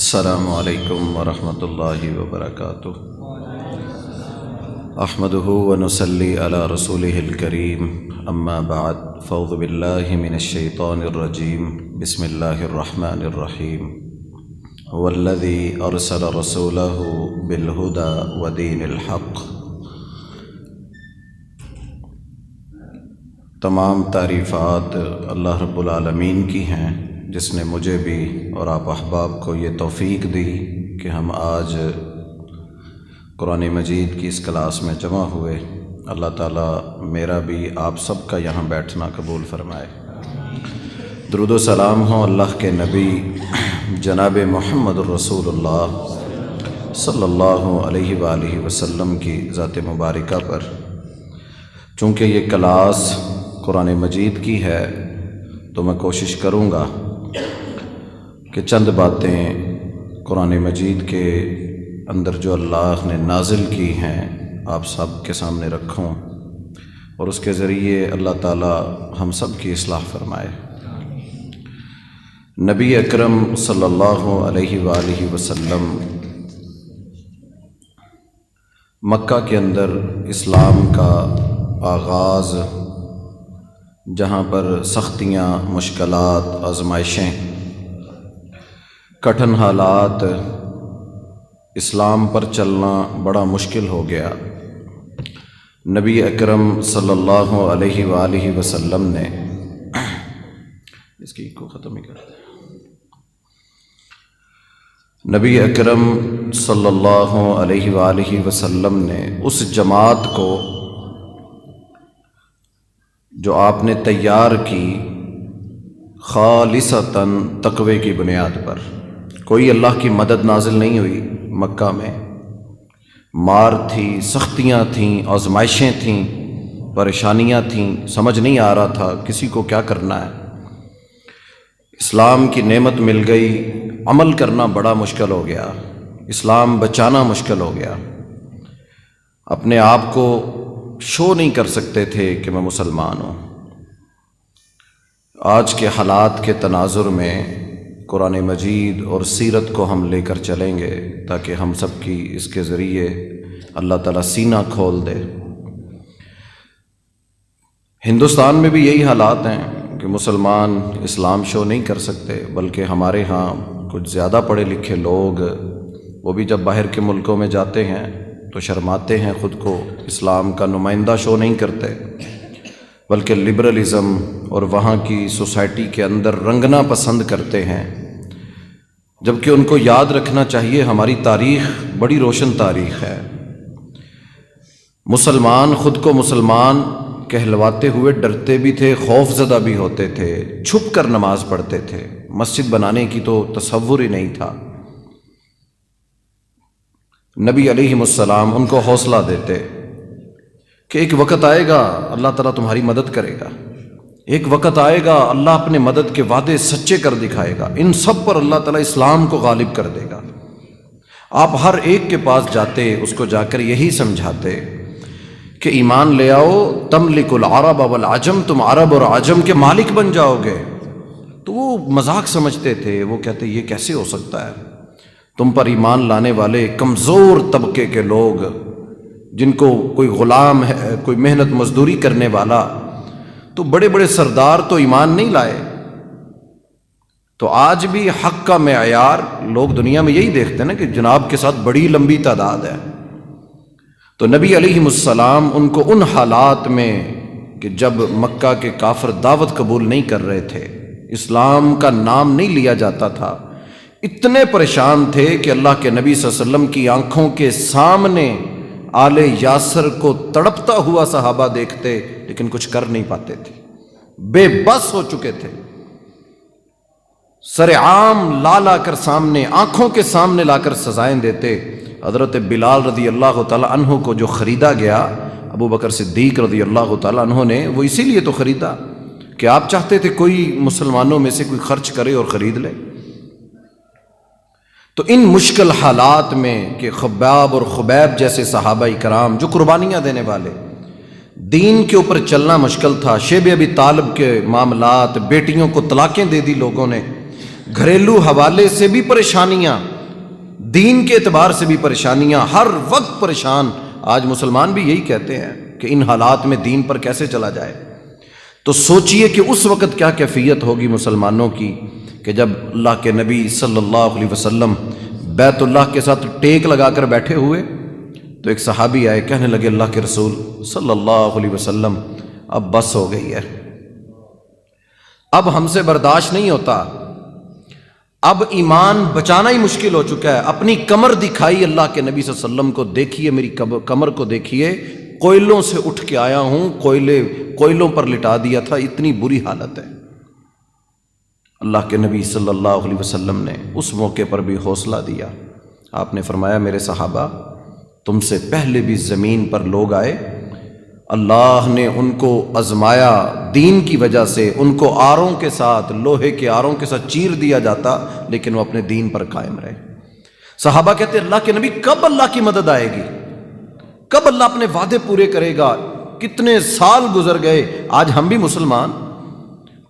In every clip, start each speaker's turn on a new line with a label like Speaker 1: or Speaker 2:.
Speaker 1: السلام علیکم ورحمۃ اللہ وبرکاتہ۔ احمدہ ونصلی علی رسولہ الکریم، اما بعد فاعوذ باللہ من الشیطان الرجیم، بسم اللہ الرحمن الرحیم۔ هو الذی ارسل رسولہ بالہدی ودین الحق۔ تمام تعریفات اللہ رب العالمین کی ہیں، جس نے مجھے بھی اور آپ احباب کو یہ توفیق دی کہ ہم آج قرآن مجید کی اس کلاس میں جمع ہوئے۔ اللہ تعالیٰ میرا بھی آپ سب کا یہاں بیٹھنا قبول فرمائے۔ درود و سلام ہوں اللہ کے نبی جناب محمد الرسول اللہ صلی اللہ علیہ وآلہ وسلم کی ذات مبارکہ پر۔ چونکہ یہ کلاس قرآن مجید کی ہے تو میں کوشش کروں گا کہ چند باتیں قرآن مجید کے اندر جو اللہ نے نازل کی ہیں آپ سب کے سامنے رکھوں، اور اس کے ذریعے اللہ تعالی ہم سب کی اصلاح فرمائے۔ نبی اکرم صلی اللہ علیہ وآلہ وسلم مکہ کے اندر اسلام کا آغاز، جہاں پر سختیاں، مشکلات، آزمائشیں، کٹھن حالات، اسلام پر چلنا بڑا مشکل ہو گیا، نبی اکرم صلی اللہ علیہ وآلہ وسلم نے اس کی کو ختم ہی کر دیا۔ نبی اکرم صلی اللہ علیہ وآلہ وسلم نے اس جماعت کو جو آپ نے تیار کی خالصتاً تقوی کی بنیاد پر، کوئی اللہ کی مدد نازل نہیں ہوئی مکہ میں، مار تھی، سختیاں تھیں، آزمائشیں تھیں، پریشانیاں تھیں، سمجھ نہیں آ رہا تھا کسی کو کیا کرنا ہے۔ اسلام کی نعمت مل گئی، عمل کرنا بڑا مشکل ہو گیا، اسلام بچانا مشکل ہو گیا، اپنے آپ کو شو نہیں کر سکتے تھے کہ میں مسلمان ہوں۔ آج کے حالات کے تناظر میں قرآن مجید اور سیرت کو ہم لے کر چلیں گے تاکہ ہم سب کی اس کے ذریعے اللہ تعالیٰ سینہ کھول دے۔ ہندوستان میں بھی یہی حالات ہیں کہ مسلمان اسلام شو نہیں کر سکتے، بلکہ ہمارے ہاں کچھ زیادہ پڑھے لکھے لوگ، وہ بھی جب باہر کے ملکوں میں جاتے ہیں تو شرماتے ہیں، خود کو اسلام کا نمائندہ شو نہیں کرتے، بلکہ لبرلزم اور وہاں کی سوسائٹی کے اندر رنگنا پسند کرتے ہیں، جبکہ ان کو یاد رکھنا چاہیے ہماری تاریخ بڑی روشن تاریخ ہے۔ مسلمان خود کو مسلمان کہلواتے ہوئے ڈرتے بھی تھے، خوف زدہ بھی ہوتے تھے، چھپ کر نماز پڑھتے تھے، مسجد بنانے کی تو تصور ہی نہیں تھا۔ نبی علیہ السلام ان کو حوصلہ دیتے کہ ایک وقت آئے گا اللہ تعالیٰ تمہاری مدد کرے گا، ایک وقت آئے گا اللہ اپنے مدد کے وعدے سچے کر دکھائے گا، ان سب پر اللہ تعالیٰ اسلام کو غالب کر دے گا۔ آپ ہر ایک کے پاس جاتے، اس کو جا کر یہی سمجھاتے کہ ایمان لے آؤ، تملک العرب والعجم، تم عرب اور عجم کے مالک بن جاؤ گے۔ تو وہ مذاق سمجھتے تھے، وہ کہتے یہ کیسے ہو سکتا ہے، تم پر ایمان لانے والے کمزور طبقے کے لوگ، جن کو کوئی غلام ہے، کوئی محنت مزدوری کرنے والا، تو بڑے بڑے سردار تو ایمان نہیں لائے۔ تو آج بھی حق کا معیار لوگ دنیا میں یہی دیکھتے ہیں نا کہ جناب کے ساتھ بڑی لمبی تعداد ہے۔ تو نبی علیہ السلام ان کو ان حالات میں کہ جب مکہ کے کافر دعوت قبول نہیں کر رہے تھے، اسلام کا نام نہیں لیا جاتا تھا، اتنے پریشان تھے کہ اللہ کے نبی صلی اللہ علیہ وسلم کی آنکھوں کے سامنے آل یاسر کو تڑپتا ہوا صحابہ دیکھتے لیکن کچھ کر نہیں پاتے تھے، بے بس ہو چکے تھے، سر عام لا کر سامنے، آنکھوں کے سامنے لا کر سزائیں دیتے۔ حضرت بلال رضی اللہ تعالی عنہ کو جو خریدا گیا ابو بکر صدیق رضی اللہ تعالی عنہ نے، وہ اسی لیے تو خریدا کہ آپ چاہتے تھے کوئی مسلمانوں میں سے کوئی خرچ کرے اور خرید لے۔ تو ان مشکل حالات میں کہ خباب اور خبیب جیسے صحابہ کرام جو قربانیاں دینے والے، دین کے اوپر چلنا مشکل تھا، شیب ابی طالب کے معاملات، بیٹیوں کو طلاقیں دے دی لوگوں نے، گھریلو حوالے سے بھی پریشانیاں، دین کے اعتبار سے بھی پریشانیاں، ہر وقت پریشان۔ آج مسلمان بھی یہی کہتے ہیں کہ ان حالات میں دین پر کیسے چلا جائے۔ تو سوچئے کہ اس وقت کیا کیفیت ہوگی مسلمانوں کی کہ جب اللہ کے نبی صلی اللہ علیہ وسلم بیت اللہ کے ساتھ ٹیک لگا کر بیٹھے ہوئے تو ایک صحابی آئے، کہنے لگے اللہ کے رسول صلی اللہ علیہ وسلم اب بس ہو گئی ہے، اب ہم سے برداشت نہیں ہوتا، اب ایمان بچانا ہی مشکل ہو چکا ہے۔ اپنی کمر دکھائی اللہ کے نبی صلی اللہ علیہ وسلم کو، دیکھیے میری کمر کو دیکھیے، کوئلوں سے اٹھ کے آیا ہوں، کوئلوں پر لٹا دیا تھا، اتنی بری حالت ہے۔ اللہ کے نبی صلی اللہ علیہ وسلم نے اس موقع پر بھی حوصلہ دیا۔ آپ نے فرمایا میرے صحابہ، تم سے پہلے بھی زمین پر لوگ آئے، اللہ نے ان کو آزمایا، دین کی وجہ سے ان کو آروں کے ساتھ، لوہے کے آروں کے ساتھ چیر دیا جاتا، لیکن وہ اپنے دین پر قائم رہے۔ صحابہ کہتے اللہ کے نبی کب اللہ کی مدد آئے گی، کب اللہ اپنے وعدے پورے کرے گا؟ کتنے سال گزر گئے، آج ہم بھی مسلمان،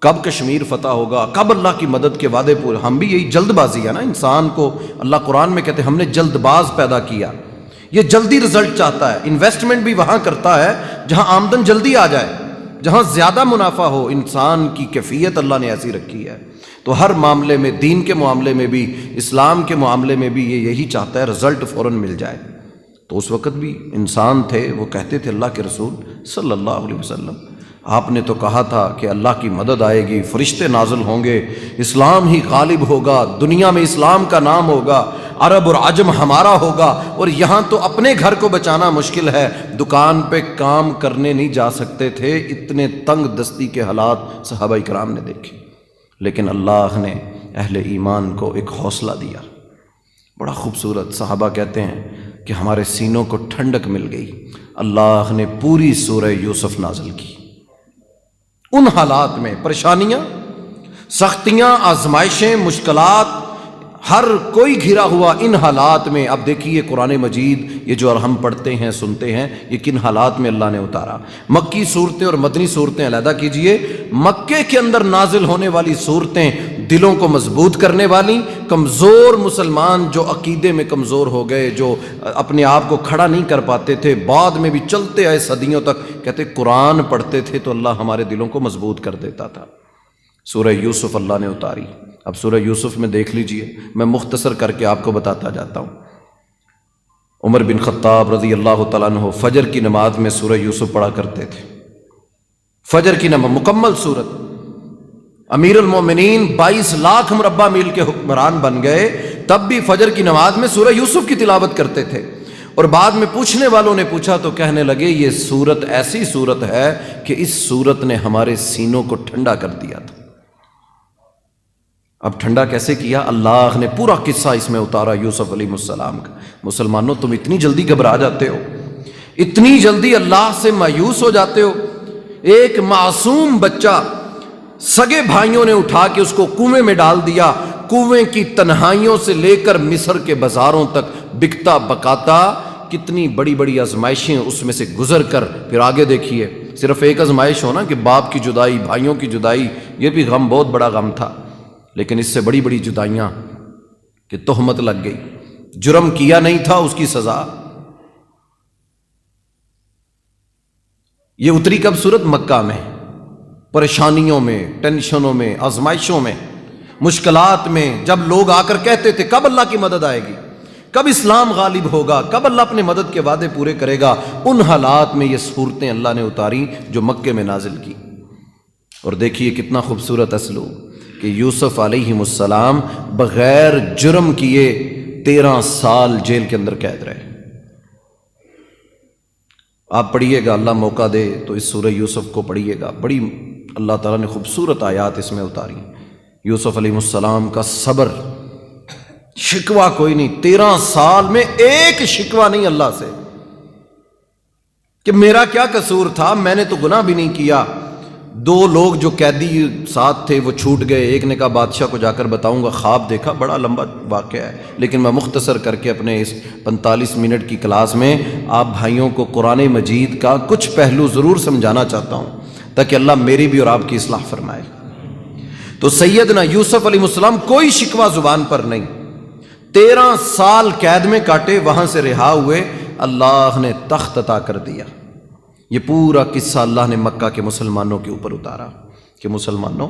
Speaker 1: کب کشمیر فتح ہوگا، کب اللہ کی مدد کے وعدے پورے؟ ہم بھی یہی جلد بازی ہے نا انسان کو، اللہ قرآن میں کہتے ہیں ہم نے جلد باز پیدا کیا، یہ جلدی رزلٹ چاہتا ہے، انویسٹمنٹ بھی وہاں کرتا ہے جہاں آمدن جلدی آ جائے، جہاں زیادہ منافع ہو۔ انسان کی کیفیت اللہ نے ایسی رکھی ہے، تو ہر معاملے میں، دین کے معاملے میں بھی، اسلام کے معاملے میں بھی یہ یہی چاہتا ہے رزلٹ فوراً مل جائے۔ تو اس وقت بھی انسان تھے، وہ کہتے تھے اللہ کے رسول صلی اللہ علیہ وسلم آپ نے تو کہا تھا کہ اللہ کی مدد آئے گی، فرشتے نازل ہوں گے، اسلام ہی غالب ہوگا، دنیا میں اسلام کا نام ہوگا، عرب اور عجم ہمارا ہوگا، اور یہاں تو اپنے گھر کو بچانا مشکل ہے، دکان پہ کام کرنے نہیں جا سکتے تھے، اتنے تنگ دستی کے حالات صحابہ کرام نے دیکھے۔ لیکن اللہ نے اہل ایمان کو ایک حوصلہ دیا، بڑا خوبصورت۔ صحابہ کہتے ہیں کہ ہمارے سینوں کو ٹھنڈک مل گئی، اللہ نے پوری سورہ یوسف نازل کی۔ ان حالات میں پریشانیاں، سختیاں، آزمائشیں، مشکلات، ہر کوئی گھرا ہوا ان حالات میں۔ اب دیکھیے قرآن مجید یہ جو ہم پڑھتے ہیں، سنتے ہیں، یہ کن حالات میں اللہ نے اتارا۔ مکی صورتیں اور مدنی صورتیں علیحدہ کیجئے۔ مکے کے اندر نازل ہونے والی صورتیں دلوں کو مضبوط کرنے والی، کمزور مسلمان جو عقیدے میں کمزور ہو گئے، جو اپنے آپ کو کھڑا نہیں کر پاتے تھے، بعد میں بھی چلتے آئے صدیوں تک، کہتے قرآن پڑھتے تھے تو اللہ ہمارے دلوں کو مضبوط کر دیتا تھا۔ سورہ یوسف اللہ نے اتاری۔ اب سورہ یوسف میں دیکھ لیجئے، میں مختصر کر کے آپ کو بتاتا جاتا ہوں۔ عمر بن خطاب رضی اللہ تعالیٰ عنہ فجر کی نماز میں سورہ یوسف پڑھا کرتے تھے، فجر کی نماز مکمل سورت۔ امیر المومنین 22 لاکھ مربع میل کے حکمران بن گئے، تب بھی فجر کی نماز میں سورہ یوسف کی تلاوت کرتے تھے۔ اور بعد میں پوچھنے والوں نے پوچھا تو کہنے لگے یہ سورت ایسی سورت ہے کہ اس سورت نے ہمارے سینوں کو ٹھنڈا کر دیا تھا۔ اب ٹھنڈا کیسے کیا؟ اللہ نے پورا قصہ اس میں اتارا یوسف علیہ السلام کا۔ مسلمانوں تم اتنی جلدی گھبرا جاتے ہو، اتنی جلدی اللہ سے مایوس ہو جاتے ہو۔ ایک معصوم بچہ سگے بھائیوں نے اٹھا کے اس کو کنویں میں ڈال دیا، کنویں کی تنہائیوں سے لے کر مصر کے بازاروں تک بکتا بکاتا، کتنی بڑی بڑی آزمائشیں اس میں سے گزر کر پھر آگے دیکھیے۔ صرف ایک آزمائش ہو نا کہ باپ کی جدائی، بھائیوں کی جدائی، یہ بھی غم، بہت بڑا غم تھا، لیکن اس سے بڑی بڑی جدائیاں کہ تہمت لگ گئی، جرم کیا نہیں تھا اس کی سزا۔ یہ اتری کب سورت؟ مکہ میں، پریشانیوں میں، ٹینشنوں میں، آزمائشوں میں، مشکلات میں، جب لوگ آ کر کہتے تھے کب اللہ کی مدد آئے گی، کب اسلام غالب ہوگا، کب اللہ اپنے مدد کے وعدے پورے کرے گا، ان حالات میں یہ صورتیں اللہ نے اتاری جو مکے میں نازل کی۔ اور دیکھیے کتنا خوبصورت اسلوب کہ یوسف علیہ السلام بغیر جرم کیے 13 سال جیل کے اندر قید رہے۔ آپ پڑھیے گا، اللہ موقع دے تو اس سورہ یوسف کو پڑھیے گا، بڑی اللہ تعالیٰ نے خوبصورت آیات اس میں اتاری۔ یوسف علیہ السلام کا صبر، شکوہ کوئی نہیں، 13 سال میں ایک شکوہ نہیں اللہ سے کہ میرا کیا قصور تھا، میں نے تو گناہ بھی نہیں کیا۔ 2 لوگ جو قیدی ساتھ تھے وہ چھوٹ گئے، ایک نے کہا بادشاہ کو جا کر بتاؤں گا، خواب دیکھا، بڑا لمبا واقعہ ہے، لیکن میں مختصر کر کے اپنے اس 45 منٹ کی کلاس میں آپ بھائیوں کو قرآن مجید کا کچھ پہلو ضرور سمجھانا چاہتا ہوں تاکہ اللہ میری بھی اور آپ کی اصلاح فرمائے۔ تو سیدنا یوسف علیہ السلام کوئی شکوہ زبان پر نہیں، 13 سال قید میں کاٹے، وہاں سے رہا ہوئے، اللہ نے تخت عطا کر دیا۔ یہ پورا قصہ اللہ نے مکہ کے مسلمانوں کے اوپر اتارا کہ مسلمانوں،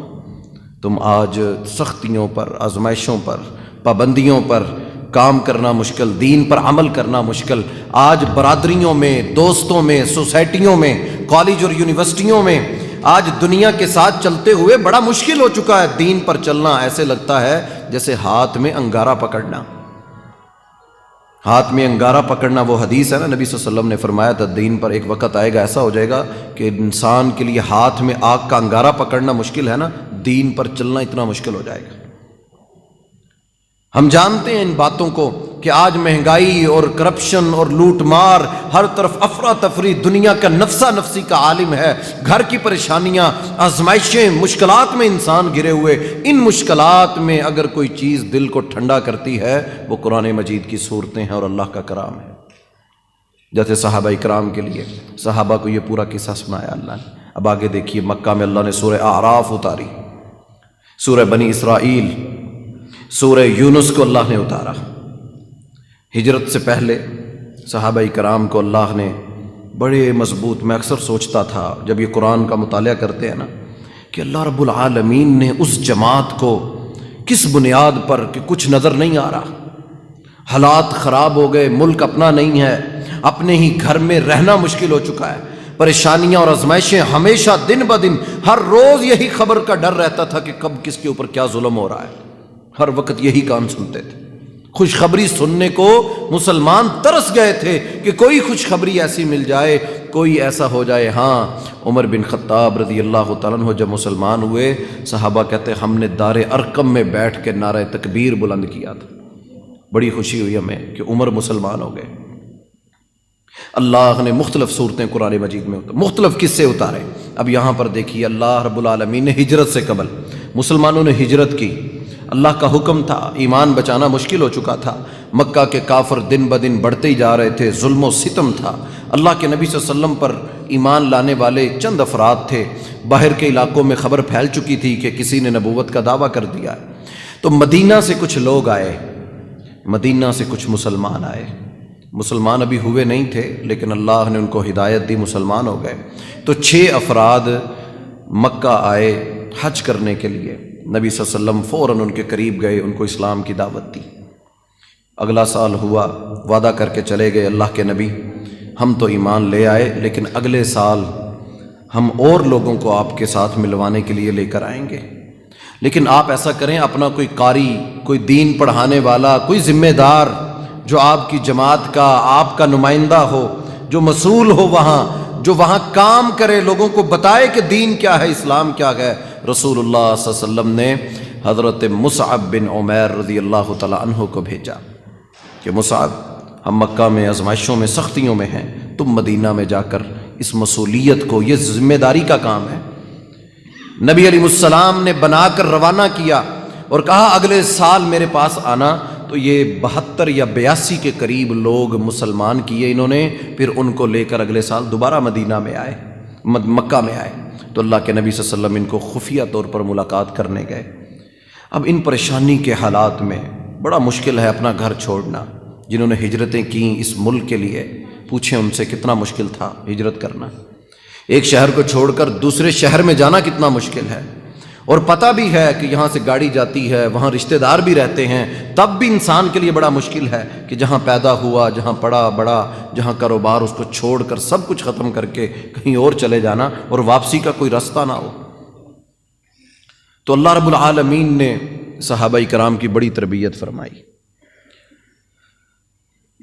Speaker 1: تم آج سختیوں پر، آزمائشوں پر، پابندیوں پر کام کرنا مشکل، دین پر عمل کرنا مشکل، آج برادریوں میں، دوستوں میں، سوسائٹیوں میں، کالج اور یونیورسٹیوں میں آج دنیا کے ساتھ چلتے ہوئے بڑا مشکل ہو چکا ہے دین پر چلنا۔ ایسے لگتا ہے جیسے ہاتھ میں انگارہ پکڑنا۔ ہاتھ میں انگارہ پکڑنا، وہ حدیث ہے نا، نبی صلی اللہ علیہ وسلم نے فرمایا تھا دین پر ایک وقت آئے گا، ایسا ہو جائے گا کہ انسان کے لیے ہاتھ میں آگ کا انگارہ پکڑنا مشکل ہے نا، دین پر چلنا اتنا مشکل ہو جائے گا۔ ہم جانتے ہیں ان باتوں کو کہ آج مہنگائی اور کرپشن اور لوٹ مار، ہر طرف افراتفری، دنیا کا نفسا نفسی کا عالم ہے، گھر کی پریشانیاں، آزمائشیں، مشکلات میں انسان گھرے ہوئے۔ ان مشکلات میں اگر کوئی چیز دل کو ٹھنڈا کرتی ہے وہ قرآن مجید کی صورتیں ہیں اور اللہ کا کرام ہے۔ جیسے صحابہ اکرام کے لیے، صحابہ کو یہ پورا قصہ سنایا اللہ نے۔ اب آگے دیکھیے، مکہ میں اللہ نے سورہ اعراف اتاری، سورہ بنی اسرائیل، سورہ یونس کو اللہ نے اتارا۔ ہجرت سے پہلے صحابہ کرام کو اللہ نے بڑے مضبوط، میں اکثر سوچتا تھا جب یہ قرآن کا مطالعہ کرتے ہیں نا، کہ اللہ رب العالمین نے اس جماعت کو کس بنیاد پر، کہ کچھ نظر نہیں آ رہا، حالات خراب ہو گئے، ملک اپنا نہیں ہے، اپنے ہی گھر میں رہنا مشکل ہو چکا ہے، پریشانیاں اور آزمائشیں ہمیشہ دن بدن، ہر روز یہی خبر کا ڈر رہتا تھا کہ کب کس کے اوپر کیا ظلم ہو رہا ہے، ہر وقت یہی کام سنتے تھے۔ خوشخبری سننے کو مسلمان ترس گئے تھے کہ کوئی خوشخبری ایسی مل جائے، کوئی ایسا ہو جائے۔ ہاں، عمر بن خطاب رضی اللہ تعالیٰ عنہ جب مسلمان ہوئے، صحابہ کہتے ہم نے دار ارقم میں بیٹھ کے نعرہ تکبیر بلند کیا تھا، بڑی خوشی ہوئی ہمیں کہ عمر مسلمان ہو گئے۔ اللہ نے مختلف صورتیں قرآن مجید میں مختلف قصے اتارے۔ اب یہاں پر دیکھیے، اللہ رب العالمین نے ہجرت سے قبل مسلمانوں نے ہجرت کی، اللہ کا حکم تھا، ایمان بچانا مشکل ہو چکا تھا، مکہ کے کافر دن بدن بڑھتے ہی جا رہے تھے، ظلم و ستم تھا، اللہ کے نبی صلی اللہ علیہ وسلم پر ایمان لانے والے چند افراد تھے، باہر کے علاقوں میں خبر پھیل چکی تھی کہ کسی نے نبوت کا دعویٰ کر دیا ہے۔ تو مدینہ سے کچھ لوگ آئے، مدینہ سے کچھ مسلمان آئے، مسلمان ابھی ہوئے نہیں تھے لیکن اللہ نے ان کو ہدایت دی، مسلمان ہو گئے۔ تو 6 افراد مکہ آئے حج کرنے کے لیے، نبی صلی اللہ علیہ وسلم فوراً ان کے قریب گئے، ان کو اسلام کی دعوت دی۔ اگلا سال ہوا، وعدہ کر کے چلے گئے اللہ کے نبی، ہم تو ایمان لے آئے لیکن اگلے سال ہم اور لوگوں کو آپ کے ساتھ ملوانے کے لیے لے کر آئیں گے، لیکن آپ ایسا کریں اپنا کوئی قاری، کوئی دین پڑھانے والا، کوئی ذمہ دار جو آپ کی جماعت کا، آپ کا نمائندہ ہو، جو مسئول ہو جو وہاں کام کرے، لوگوں کو بتائے کہ دین کیا ہے، اسلام کیا ہے۔ رسول اللہ صلی اللہ علیہ وسلم نے حضرت مصعب بن عمیر رضی اللہ تعالی عنہ کو بھیجا کہ مصعب، ہم مکہ میں آزمائشوں میں، سختیوں میں ہیں، تم مدینہ میں جا کر اس مسئولیت کو، یہ ذمہ داری کا کام ہے۔ نبی علیہ السلام نے بنا کر روانہ کیا اور کہا اگلے سال میرے پاس آنا۔ تو یہ 72 یا 82 کے قریب لوگ مسلمان کیے انہوں نے، پھر ان کو لے کر اگلے سال دوبارہ مدینہ میں آئے، مکہ میں آئے۔ تو اللہ کے نبی صلی اللہ علیہ وسلم ان کو خفیہ طور پر ملاقات کرنے گئے۔ اب ان پریشانی کے حالات میں بڑا مشکل ہے اپنا گھر چھوڑنا، جنہوں نے ہجرتیں کیں اس ملک کے لیے، پوچھیں ان سے کتنا مشکل تھا ہجرت کرنا، ایک شہر کو چھوڑ کر دوسرے شہر میں جانا کتنا مشکل ہے، اور پتہ بھی ہے کہ یہاں سے گاڑی جاتی ہے، وہاں رشتہ دار بھی رہتے ہیں، تب بھی انسان کے لیے بڑا مشکل ہے کہ جہاں پیدا ہوا، جہاں پڑا بڑا، جہاں کاروبار، اس کو چھوڑ کر سب کچھ ختم کر کے کہیں اور چلے جانا اور واپسی کا کوئی راستہ نہ ہو۔ تو اللہ رب العالمین نے صحابہ کرام کی بڑی تربیت فرمائی۔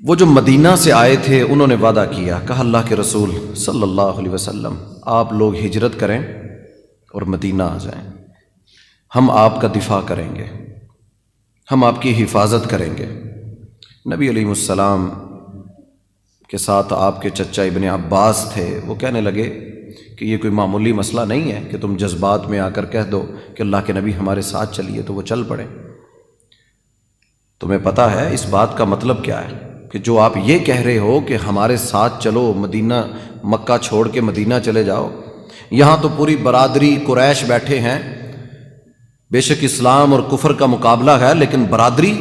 Speaker 1: وہ جو مدینہ سے آئے تھے انہوں نے وعدہ کیا، کہا اللہ کے رسول صلی اللہ علیہ وسلم آپ لوگ ہجرت کریں اور مدینہ آ جائیں، ہم آپ کا دفاع کریں گے، ہم آپ کی حفاظت کریں گے۔ نبی علیہ السلام کے ساتھ آپ کے چچا ابن عباس تھے، وہ کہنے لگے کہ یہ کوئی معمولی مسئلہ نہیں ہے کہ تم جذبات میں آ کر کہہ دو کہ اللہ کے نبی ہمارے ساتھ چلیے تو وہ چل پڑے۔ تمہیں پتہ ہے اس بات کا مطلب کیا ہے کہ جو آپ یہ کہہ رہے ہو کہ ہمارے ساتھ چلو، مدینہ مکہ چھوڑ کے مدینہ چلے جاؤ، یہاں تو پوری برادری قریش بیٹھے ہیں، بے شک اسلام اور کفر کا مقابلہ ہے لیکن برادری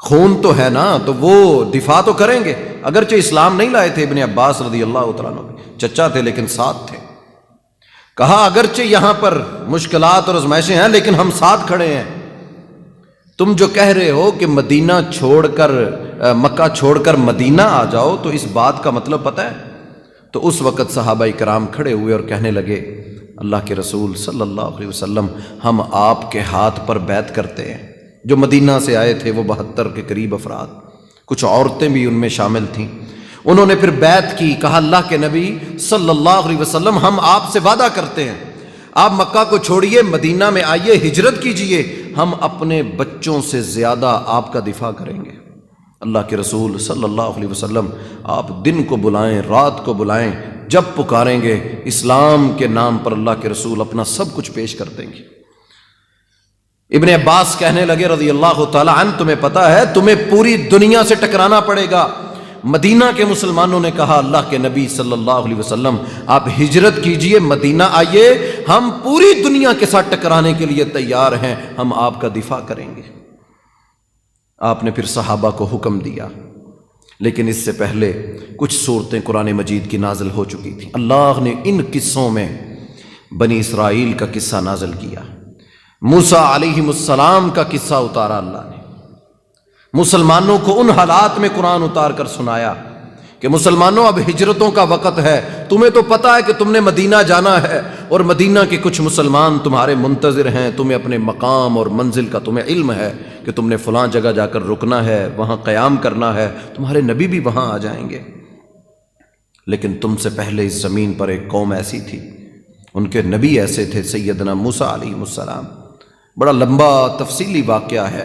Speaker 1: خون تو ہے نا، تو وہ دفاع تو کریں گے، اگرچہ اسلام نہیں لائے تھے ابن عباس رضی اللہ تعالیٰ عنہ، چچا تھے لیکن ساتھ تھے۔ کہا اگرچہ یہاں پر مشکلات اور آزمائشیں ہیں لیکن ہم ساتھ کھڑے ہیں۔ تم جو کہہ رہے ہو کہ مدینہ چھوڑ کر، مکہ چھوڑ کر مدینہ آ جاؤ، تو اس بات کا مطلب پتہ ہے؟ تو اس وقت صحابہ کرام کھڑے ہوئے اور کہنے لگے اللہ کے رسول صلی اللہ علیہ وسلم، ہم آپ کے ہاتھ پر بیعت کرتے ہیں۔ جو مدینہ سے آئے تھے وہ 72 کے قریب افراد، کچھ عورتیں بھی ان میں شامل تھیں، انہوں نے پھر بیعت کی، کہا اللہ کے نبی صلی اللہ علیہ وسلم ہم آپ سے وعدہ کرتے ہیں، آپ مکہ کو چھوڑیے، مدینہ میں آئیے، ہجرت کیجئے، ہم اپنے بچوں سے زیادہ آپ کا دفاع کریں گے۔ اللہ کے رسول صلی اللہ علیہ وسلم آپ دن کو بلائیں، رات کو بلائیں، جب پکاریں گے اسلام کے نام پر اللہ کے رسول اپنا سب کچھ پیش کر دیں گے۔ ابن عباس کہنے لگے رضی اللہ تعالی عنہ، تمہیں پتہ ہے تمہیں پوری دنیا سے ٹکرانا پڑے گا۔ مدینہ کے مسلمانوں نے کہا اللہ کے نبی صلی اللہ علیہ وسلم آپ ہجرت کیجئے، مدینہ آئیے، ہم پوری دنیا کے ساتھ ٹکرانے کے لیے تیار ہیں، ہم آپ کا دفاع کریں گے۔ آپ نے پھر صحابہ کو حکم دیا، لیکن اس سے پہلے کچھ صورتیں قرآن مجید کی نازل ہو چکی تھیں۔ اللہ نے ان قصوں میں بنی اسرائیل کا قصہ نازل کیا، موسیٰ علیہ السلام کا قصہ اتارا، اللہ نے مسلمانوں کو ان حالات میں قرآن اتار کر سنایا کہ مسلمانوں اب ہجرتوں کا وقت ہے، تمہیں تو پتہ ہے کہ تم نے مدینہ جانا ہے، اور مدینہ کے کچھ مسلمان تمہارے منتظر ہیں، تمہیں اپنے مقام اور منزل کا تمہیں علم ہے کہ تم نے فلاں جگہ جا کر رکنا ہے، وہاں قیام کرنا ہے، تمہارے نبی بھی وہاں آ جائیں گے۔ لیکن تم سے پہلے اس زمین پر ایک قوم ایسی تھی، ان کے نبی ایسے تھے، سیدنا موسیٰ علیہ السلام۔ بڑا لمبا تفصیلی واقعہ ہے،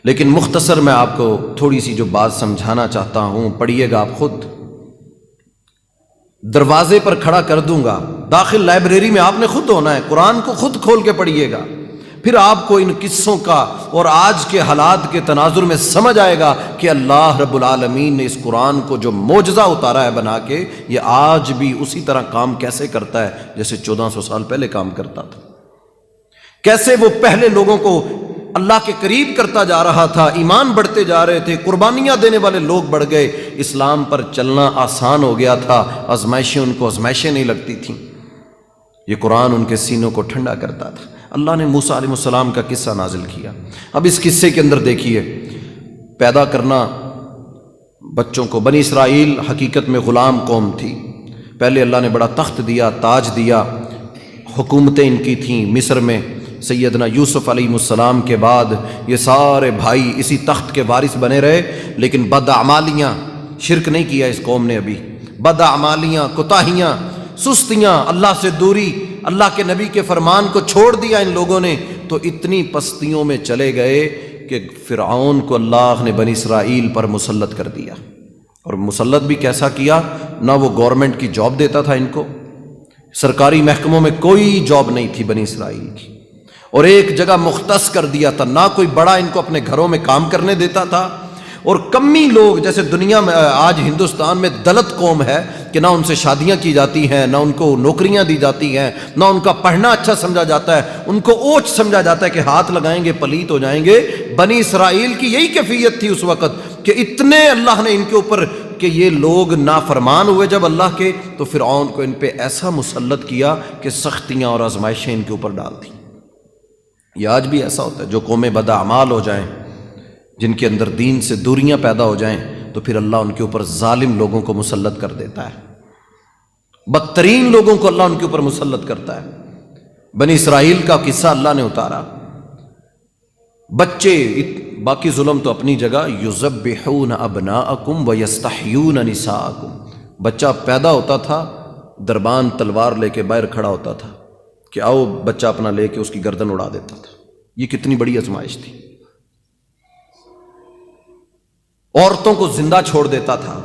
Speaker 1: لیکن مختصر میں آپ کو تھوڑی سی جو بات سمجھانا چاہتا ہوں، پڑھیے گا آپ خود، دروازے پر کھڑا کر دوں گا، داخل لائبریری میں آپ نے خود ہونا ہے، قرآن کو خود کھول کے پڑھیے گا، پھر آپ کو ان قصوں کا اور آج کے حالات کے تناظر میں سمجھ آئے گا کہ اللہ رب العالمین نے اس قرآن کو جو معجزہ اتارا ہے بنا کے، یہ آج بھی اسی طرح کام کیسے کرتا ہے جیسے 1400 سال پہلے کام کرتا تھا، کیسے وہ پہلے لوگوں کو اللہ کے قریب کرتا جا رہا تھا، ایمان بڑھتے جا رہے تھے، قربانیاں دینے والے لوگ بڑھ گئے، اسلام پر چلنا آسان ہو گیا تھا، آزمائشیں ان کو آزمائشیں نہیں لگتی تھیں، یہ قرآن ان کے سینوں کو ٹھنڈا کرتا تھا۔ اللہ نے موسیٰ علیہ السلام کا قصہ نازل کیا۔ اب اس قصے کے اندر دیکھیے، پیدا کرنا بچوں کو، بنی اسرائیل حقیقت میں غلام قوم تھی، پہلے اللہ نے بڑا تخت دیا، تاج دیا، حکومتیں ان کی تھیں مصر میں، سیدنا یوسف علیہ السلام کے بعد یہ سارے بھائی اسی تخت کے وارث بنے رہے، لیکن بدعمالیاں، شرک نہیں کیا اس قوم نے ابھی، بدعمالیاں، کوتاہیاں، سستیاں، اللہ سے دوری، اللہ کے نبی کے فرمان کو چھوڑ دیا ان لوگوں نے، تو اتنی پستیوں میں چلے گئے کہ فرعون کو اللہ نے بنی اسرائیل پر مسلط کر دیا، اور مسلط بھی کیسا کیا، نہ وہ گورنمنٹ کی جاب دیتا تھا ان کو، سرکاری محکموں میں کوئی جاب نہیں تھی بنی اسرائیل کی، اور ایک جگہ مختص کر دیا تھا، نہ کوئی بڑا ان کو اپنے گھروں میں کام کرنے دیتا تھا، اور کمی لوگ، جیسے دنیا میں آج ہندوستان میں دلت قوم ہے کہ نہ ان سے شادیاں کی جاتی ہیں، نہ ان کو نوکریاں دی جاتی ہیں، نہ ان کا پڑھنا اچھا سمجھا جاتا ہے، ان کو اوچ سمجھا جاتا ہے کہ ہاتھ لگائیں گے پلیت ہو جائیں گے۔ بنی اسرائیل کی یہی کیفیت تھی اس وقت کہ اتنے اللہ نے ان کے اوپر کہ یہ لوگ نافرمان ہوئے جب اللہ کے، تو فرعون کو ان پہ ایسا مسلط کیا کہ سختیاں اور آزمائشیں ان کے اوپر ڈال دیں۔ یہ آج بھی ایسا ہوتا ہے، جو قومیں بداعمال ہو جائیں، جن کے اندر دین سے دوریاں پیدا ہو جائیں، تو پھر اللہ ان کے اوپر ظالم لوگوں کو مسلط کر دیتا ہے، بدترین لوگوں کو اللہ ان کے اوپر مسلط کرتا ہے۔ بنی اسرائیل کا قصہ اللہ نے اتارا، بچے، باقی ظلم تو اپنی جگہ، یذبحون ابناءکم ویستحیون نساءکم، بچہ پیدا ہوتا تھا، دربان تلوار لے کے باہر کھڑا ہوتا تھا کہ آؤ، بچہ اپنا لے کے اس کی گردن اڑا دیتا تھا۔ یہ کتنی بڑی آزمائش تھی۔ عورتوں کو زندہ چھوڑ دیتا تھا،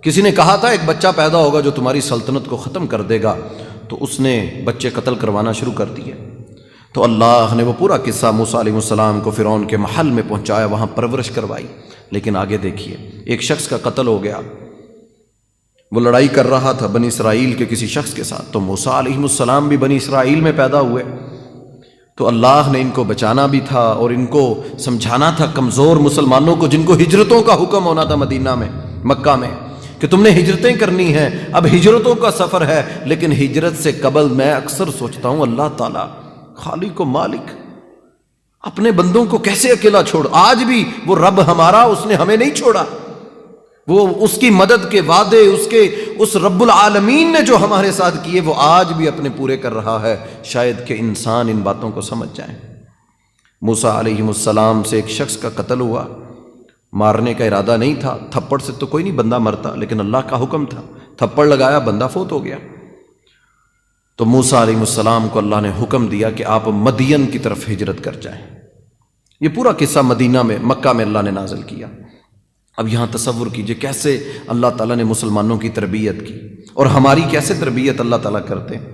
Speaker 1: کسی نے کہا تھا ایک بچہ پیدا ہوگا جو تمہاری سلطنت کو ختم کر دے گا، تو اس نے بچے قتل کروانا شروع کر دیے، تو اللہ نے وہ پورا قصہ موسیٰ علیہ السلام کو فرعون کے محل میں پہنچایا، وہاں پرورش کروائی۔ لیکن آگے دیکھیے، ایک شخص کا قتل ہو گیا، وہ لڑائی کر رہا تھا بنی اسرائیل کے کسی شخص کے ساتھ، تو موسیٰ علیہ السلام بھی بنی اسرائیل میں پیدا ہوئے، تو اللہ نے ان کو بچانا بھی تھا اور ان کو سمجھانا تھا کمزور مسلمانوں کو، جن کو ہجرتوں کا حکم ہونا تھا مدینہ میں، مکہ میں، کہ تم نے ہجرتیں کرنی ہیں، اب ہجرتوں کا سفر ہے۔ لیکن ہجرت سے قبل میں اکثر سوچتا ہوں اللہ تعالیٰ خالق و مالک اپنے بندوں کو کیسے اکیلا چھوڑ، آج بھی وہ رب ہمارا، اس نے ہمیں نہیں چھوڑا، وہ اس کی مدد کے وعدے اس رب العالمین نے جو ہمارے ساتھ کیے وہ آج بھی اپنے پورے کر رہا ہے۔ شاید کہ انسان ان باتوں کو سمجھ جائیں۔ موسیٰ علیہ السلام سے ایک شخص کا قتل ہوا، مارنے کا ارادہ نہیں تھا، تھپڑ سے تو کوئی نہیں بندہ مرتا، لیکن اللہ کا حکم تھا، تھپڑ لگایا، بندہ فوت ہو گیا۔ تو موسیٰ علیہ السلام کو اللہ نے حکم دیا کہ آپ مدین کی طرف ہجرت کر جائیں۔ یہ پورا قصہ مدینہ میں، مکہ میں اللہ نے نازل کیا۔ اب یہاں تصور کیجئے کیسے اللہ تعالیٰ نے مسلمانوں کی تربیت کی، اور ہماری کیسے تربیت اللہ تعالیٰ کرتے ہیں۔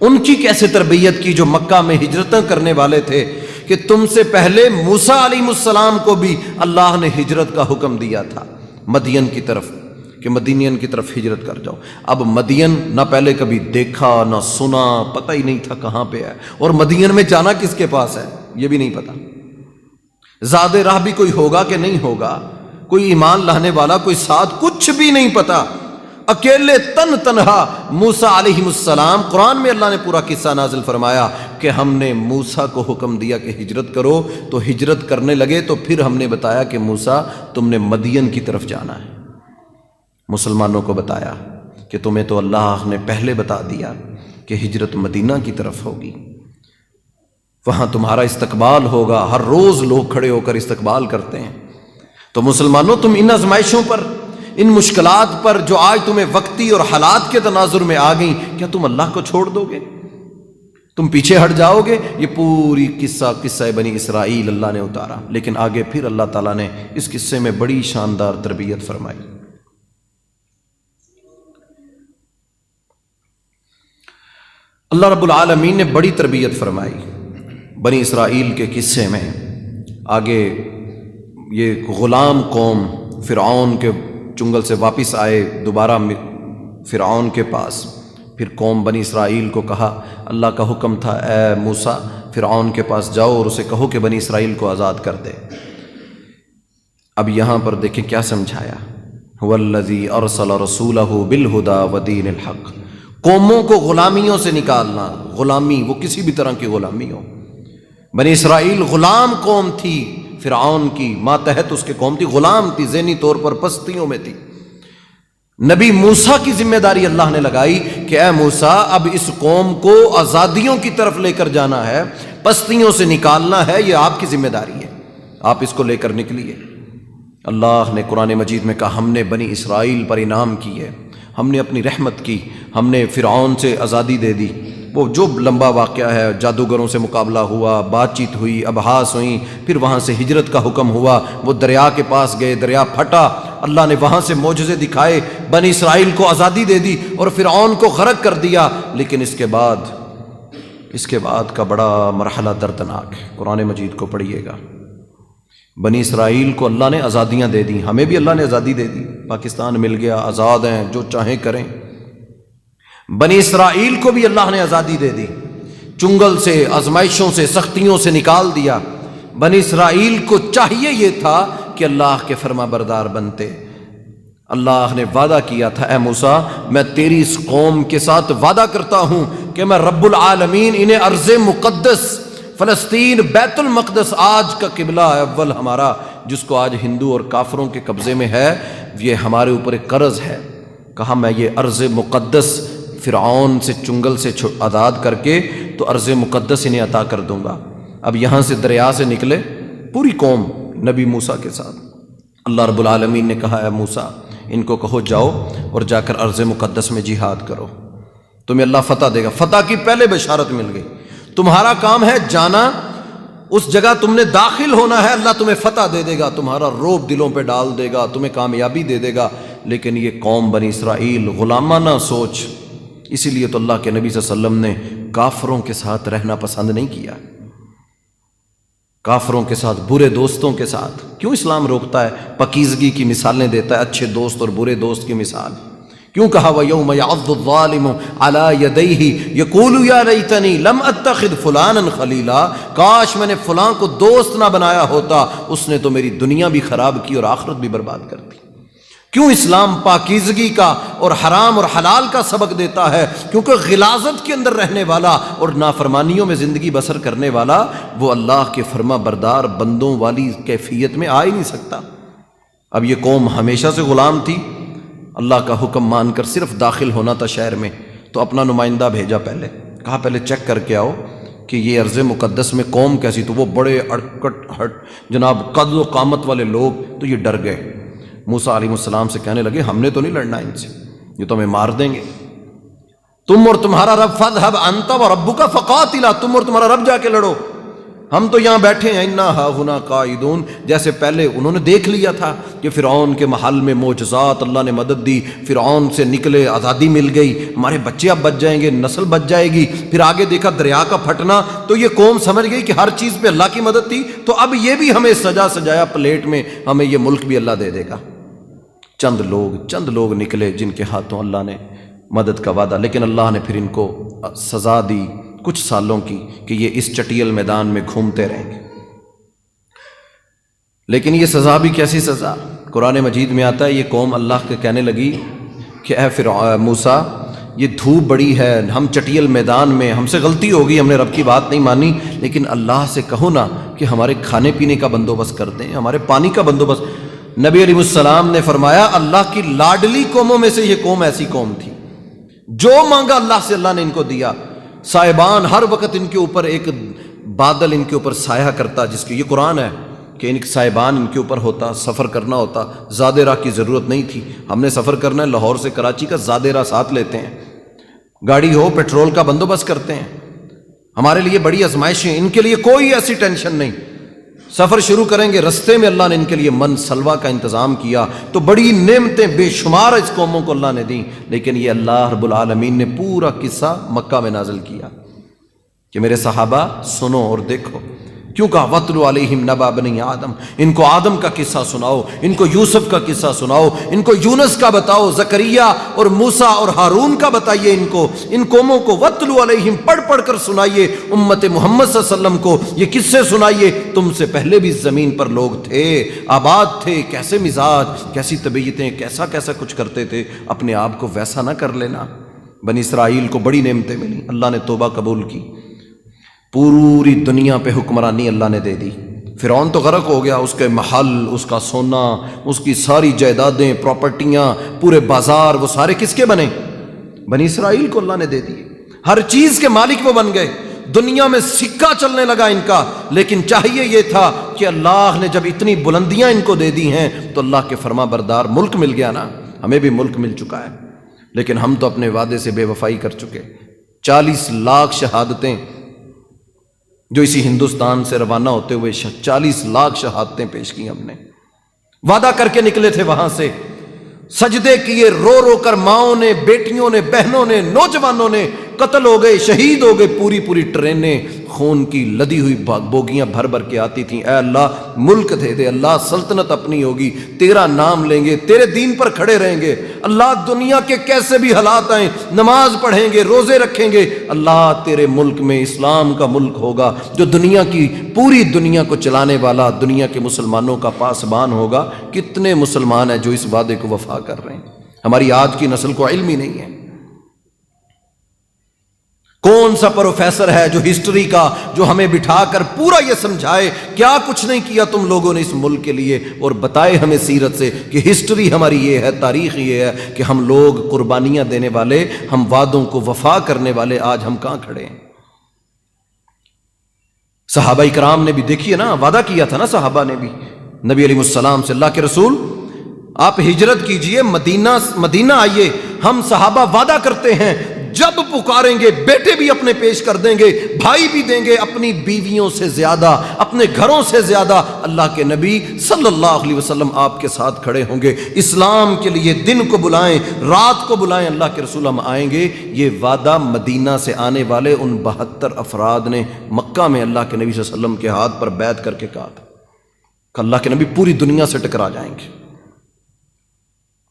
Speaker 1: ان کی کیسے تربیت کی جو مکہ میں ہجرتیں کرنے والے تھے، کہ تم سے پہلے موسیٰ علیہ السلام کو بھی اللہ نے ہجرت کا حکم دیا تھا مدین کی طرف، کہ مدینین کی طرف ہجرت کر جاؤ۔ اب مدین نہ پہلے کبھی دیکھا نہ سنا، پتہ ہی نہیں تھا کہاں پہ ہے، اور مدین میں جانا کس کے پاس ہے یہ بھی نہیں پتا، زاد راہ بھی کوئی ہوگا کہ نہیں ہوگا، کوئی ایمان لانے والا، کوئی ساتھ، کچھ بھی نہیں پتا، اکیلے تنہا موسیٰ علیہ السلام۔ قرآن میں اللہ نے پورا قصہ نازل فرمایا کہ ہم نے موسیٰ کو حکم دیا کہ ہجرت کرو، تو ہجرت کرنے لگے، تو پھر ہم نے بتایا کہ موسیٰ تم نے مدین کی طرف جانا ہے۔ مسلمانوں کو بتایا کہ تمہیں تو اللہ نے پہلے بتا دیا کہ ہجرت مدینہ کی طرف ہوگی، وہاں تمہارا استقبال ہوگا، ہر روز لوگ کھڑے ہو کر استقبال کرتے ہیں۔ تو مسلمانوں، تم ان آزمائشوں پر، ان مشکلات پر جو آج تمہیں وقتی اور حالات کے تناظر میں آ گئیں، کیا تم اللہ کو چھوڑ دو گے؟ تم پیچھے ہٹ جاؤ گے؟ یہ پوری قصہ بنی اسرائیل اللہ نے اتارا، لیکن آگے پھر اللہ تعالیٰ نے اس قصے میں بڑی شاندار تربیت فرمائی۔ اللہ رب العالمین نے بڑی تربیت فرمائی بنی اسرائیل کے قصے میں۔ آگے یہ غلام قوم فرعون کے چنگل سے واپس آئے دوبارہ فرعون کے پاس، پھر قوم بنی اسرائیل کو کہا، اللہ کا حکم تھا اے موسیٰ فرعون کے پاس جاؤ اور اسے کہو کہ بنی اسرائیل کو آزاد کر دے۔ اب یہاں پر دیکھیں کیا سمجھایا، هو الذی ارسل رسولہ بالہدی ودین الحق۔ قوموں کو غلامیوں سے نکالنا، غلامی وہ کسی بھی طرح کی غلامی ہو، بنی اسرائیل غلام قوم تھی فرعون کی، ماتحت اس کے قوم تھی، غلام تھی، ذہنی طور پر پستیوں میں تھی۔ نبی موسیٰ کی ذمہ داری اللہ نے لگائی کہ اے موسیٰ اب اس قوم کو آزادیوں کی طرف لے کر جانا ہے، پستیوں سے نکالنا ہے، یہ آپ کی ذمہ داری ہے، آپ اس کو لے کر نکلیے۔ اللہ نے قرآن مجید میں کہا ہم نے بنی اسرائیل پر انعام کی ہے، ہم نے اپنی رحمت کی، ہم نے فرعون سے آزادی دے دی۔ وہ جو لمبا واقعہ ہے، جادوگروں سے مقابلہ ہوا، بات چیت ہوئی، ابحاث ہوئیں، پھر وہاں سے ہجرت کا حکم ہوا، وہ دریا کے پاس گئے، دریا پھٹا، اللہ نے وہاں سے معجزے دکھائے، بنی اسرائیل کو آزادی دے دی اور فرعون کو غرق کر دیا۔ لیکن اس کے بعد کا بڑا مرحلہ دردناک ہے، قرآن مجید کو پڑھیے گا۔ بنی اسرائیل کو اللہ نے آزادیاں دے دیں، ہمیں بھی اللہ نے آزادی دے دی، پاکستان مل گیا، آزاد ہیں، جو چاہیں کریں۔ بنی اسرائیل کو بھی اللہ نے آزادی دے دی، چنگل سے، آزمائشوں سے، سختیوں سے نکال دیا۔ بنی اسرائیل کو چاہیے یہ تھا کہ اللہ کے فرما بردار بنتے۔ اللہ نے وعدہ کیا تھا اے موسیٰ میں تیری اس قوم کے ساتھ وعدہ کرتا ہوں کہ میں رب العالمین انہیں ارض مقدس فلسطین بیت المقدس آج کا قبلہ اول ہمارا، جس کو آج ہندو اور کافروں کے قبضے میں ہے، یہ ہمارے اوپر ایک قرض ہے۔ کہا میں یہ ارض مقدس فرعون سے چنگل سے آزاد کر کے تو ارض مقدس انہیں عطا کر دوں گا۔ اب یہاں سے دریا سے نکلے پوری قوم نبی موسیٰ کے ساتھ، اللہ رب العالمین نے کہا اے موسیٰ ان کو کہو جاؤ اور جا کر ارض مقدس میں جہاد کرو، تمہیں اللہ فتح دے گا۔ فتح کی پہلے بشارت مل گئی، تمہارا کام ہے جانا، اس جگہ تم نے داخل ہونا ہے، اللہ تمہیں فتح دے دے گا، تمہارا روب دلوں پہ ڈال دے گا، تمہیں کامیابی دے دے گا۔ لیکن یہ قوم بنی اسرائیل غلامانہ سوچ، اسی لیے تو اللہ کے نبی صلی اللہ علیہ وسلم نے کافروں کے ساتھ رہنا پسند نہیں کیا، کافروں کے ساتھ، برے دوستوں کے ساتھ۔ کیوں اسلام روکتا ہے؟ پاکیزگی کی مثالیں دیتا ہے، اچھے دوست اور برے دوست کی مثال، کیوں کہا وَيَوْمَ يَعَضُّ الظَّالِمُ عَلَى يَدَيْهِ يَقُولُ يَا لَيْتَنِي لَمْ أَتَّخِذْ فُلَانًا خَلِيلًا، کاش میں نے فلاں کو دوست نہ بنایا ہوتا، اس نے تو میری دنیا بھی خراب کی اور آخرت بھی برباد کر دی۔ کیوں اسلام پاکیزگی کا اور حرام اور حلال کا سبق دیتا ہے؟ کیونکہ غلاظت کے اندر رہنے والا اور نافرمانیوں میں زندگی بسر کرنے والا وہ اللہ کے فرما بردار بندوں والی کیفیت میں آ ہی نہیں سکتا۔ اب یہ قوم ہمیشہ سے غلام تھی، اللہ کا حکم مان کر صرف داخل ہونا تھا شہر میں، تو اپنا نمائندہ بھیجا، کہا پہلے چیک کر کے آؤ کہ یہ ارض مقدس میں قوم کیسی۔ تو وہ بڑے اڑکٹ ہٹ جناب قد و قامت والے لوگ، تو یہ ڈر گئے، موسیٰ علیہ السلام سے کہنے لگے ہم نے تو نہیں لڑنا ان سے، یہ تو ہمیں مار دیں گے، تم اور تمہارا رب فاذهب انت وربک فقاتلا، تم اور تمہارا رب جا کے لڑو، ہم تو یہاں بیٹھے ہیں، انا ہاہنا قاعدون۔ جیسے پہلے انہوں نے دیکھ لیا تھا کہ فرعون کے محل میں معجزات، اللہ نے مدد دی، فرعون سے نکلے، آزادی مل گئی، ہمارے بچے اب بچ جائیں گے، نسل بچ جائے گی۔ پھر آگے دیکھا دریا کا پھٹنا، تو یہ قوم سمجھ گئی کہ ہر چیز پہ اللہ کی مدد تھی، تو اب یہ بھی ہمیں سجایا پلیٹ میں، ہمیں یہ ملک بھی اللہ دے دے گا۔ چند لوگ نکلے جن کے ہاتھوں اللہ نے مدد کا وعدہ، لیکن اللہ نے پھر ان کو سزا دی کچھ سالوں کی کہ یہ اس چٹیل میدان میں گھومتے رہیں گے۔ لیکن یہ سزا بھی کیسی سزا؟ قرآن مجید میں آتا ہے یہ قوم اللہ کے کہنے لگی کہ اے موسیٰ یہ دھوپ بڑی ہے، ہم چٹیل میدان میں، ہم سے غلطی ہوگی، ہم نے رب کی بات نہیں مانی، لیکن اللہ سے کہو نا کہ ہمارے کھانے پینے کا بندوبست کر دیں، ہمارے پانی کا بندوبست۔ نبی علیہ السلام نے فرمایا اللہ کی لاڈلی قوموں میں سے یہ قوم ایسی قوم تھی، جو مانگا اللہ سے اللہ نے ان کو دیا۔ صاحبان ہر وقت ان کے اوپر ایک بادل ان کے اوپر سایہ کرتا، جس کی یہ قرآن ہے کہ ان صاحبان ان کے اوپر ہوتا، سفر کرنا ہوتا، زیادہ راہ کی ضرورت نہیں تھی۔ ہم نے سفر کرنا ہے لاہور سے کراچی کا، زیادہ راہ ساتھ لیتے ہیں، گاڑی ہو پیٹرول کا بندوبست کرتے ہیں، ہمارے لیے بڑی آزمائشیں، ان کے لیے کوئی ایسی ٹینشن نہیں۔ سفر شروع کریں گے، رستے میں اللہ نے ان کے لیے من سلوا کا انتظام کیا، تو بڑی نعمتیں بے شمار اس قوموں کو اللہ نے دیں، لیکن یہ اللہ رب العالمین نے پورا قصہ مکہ میں نازل کیا کہ میرے صحابہ سنو اور دیکھو۔ کیوں کہا وَاتْلُ عَلَيْهِمْ نَبَأَ بَنِي آدم، ان کو آدم کا قصہ سناؤ، ان کو یوسف کا قصہ سناؤ، ان کو یونس کا بتاؤ، زکریا اور موسیٰ اور ہارون کا بتائیے، ان قوموں کو وَاتْلُ عَلَيْهِمْ پڑھ کر سنائیے، امت محمد صلی اللہ علیہ وسلم کو یہ قصے سنائیے، تم سے پہلے بھی زمین پر لوگ تھے، آباد تھے، کیسے مزاج، کیسی طبیعتیں، کیسا کچھ کرتے تھے، اپنے آپ کو ویسا نہ کر لینا۔ بنی اسرائیل کو بڑی نعمتیں ملی، اللہ نے توبہ قبول کی، پوری دنیا پہ حکمرانی اللہ نے دے دی۔ فرعون تو غرق ہو گیا، اس کے محل، اس کا سونا، اس کی ساری جائیدادیں، پراپرٹیاں، پورے بازار، وہ سارے کس کے بنے؟ بنی اسرائیل کو اللہ نے دے دیے، ہر چیز کے مالک وہ بن گئے، دنیا میں سکہ چلنے لگا ان کا۔ لیکن چاہیے یہ تھا کہ اللہ نے جب اتنی بلندیاں ان کو دے دی ہیں تو اللہ کے فرما بردار ملک مل گیا نا، ہمیں بھی ملک مل چکا ہے، لیکن ہم تو اپنے وعدے سے بے وفائی کر چکے۔ 40 لاکھ شہادتیں جو اسی ہندوستان سے روانہ ہوتے ہوئے 40 لاکھ شہادتیں پیش کی ہم نے، وعدہ کر کے نکلے تھے وہاں سے، سجدے کیے رو رو کر، ماؤں نے، بیٹیوں نے، بہنوں نے، نوجوانوں نے قتل ہو گئے، شہید ہو گئے، پوری ٹرینیں خون کی لدی ہوئی بوگیاں بھر کے آتی تھیں، اے اللہ ملک دے دے، اللہ سلطنت اپنی ہوگی، تیرا نام لیں گے، تیرے دین پر کھڑے رہیں گے، اللہ دنیا کے کیسے بھی حالات آئیں، نماز پڑھیں گے، روزے رکھیں گے، اللہ تیرے ملک میں اسلام کا ملک ہوگا جو دنیا کی پوری دنیا کو چلانے والا، دنیا کے مسلمانوں کا پاسبان ہوگا۔ کتنے مسلمان ہیں جو اس وعدے کو وفا کر رہے ہیں؟ ہماری آج کی نسل کو علم ہی نہیں ہے۔ کون سا پروفیسر ہے جو ہسٹری کا، جو ہمیں بٹھا کر پورا یہ سمجھائے کیا کچھ نہیں کیا تم لوگوں نے اس ملک کے لیے، اور بتائے ہمیں سیرت سے کہ ہسٹری ہماری یہ ہے، تاریخ یہ ہے کہ ہم لوگ قربانیاں دینے والے، ہم وعدوں کو وفا کرنے والے، آج ہم کہاں کھڑے ہیں؟ صحابہ کرام نے بھی دیکھیے نا، وعدہ کیا تھا نا صحابہ نے بھی نبی علیہ السلام سے، اللہ کے رسول آپ ہجرت کیجئے، مدینہ آئیے، ہم صحابہ وعدہ کرتے ہیں جب پکاریں گے بیٹے بھی اپنے پیش کر دیں گے، بھائی بھی دیں گے، اپنی بیویوں سے زیادہ، اپنے گھروں سے زیادہ اللہ کے نبی صلی اللہ علیہ وسلم آپ کے ساتھ کھڑے ہوں گے، اسلام کے لیے دن کو بلائیں، رات کو بلائیں، اللہ کے رسول ہم آئیں گے۔ یہ وعدہ مدینہ سے آنے والے ان 72 افراد نے مکہ میں اللہ کے نبی صلی اللہ علیہ وسلم کے ہاتھ پر بیعت کر کے کہا تھا کہ اللہ کے نبی پوری دنیا سے ٹکرا جائیں گے۔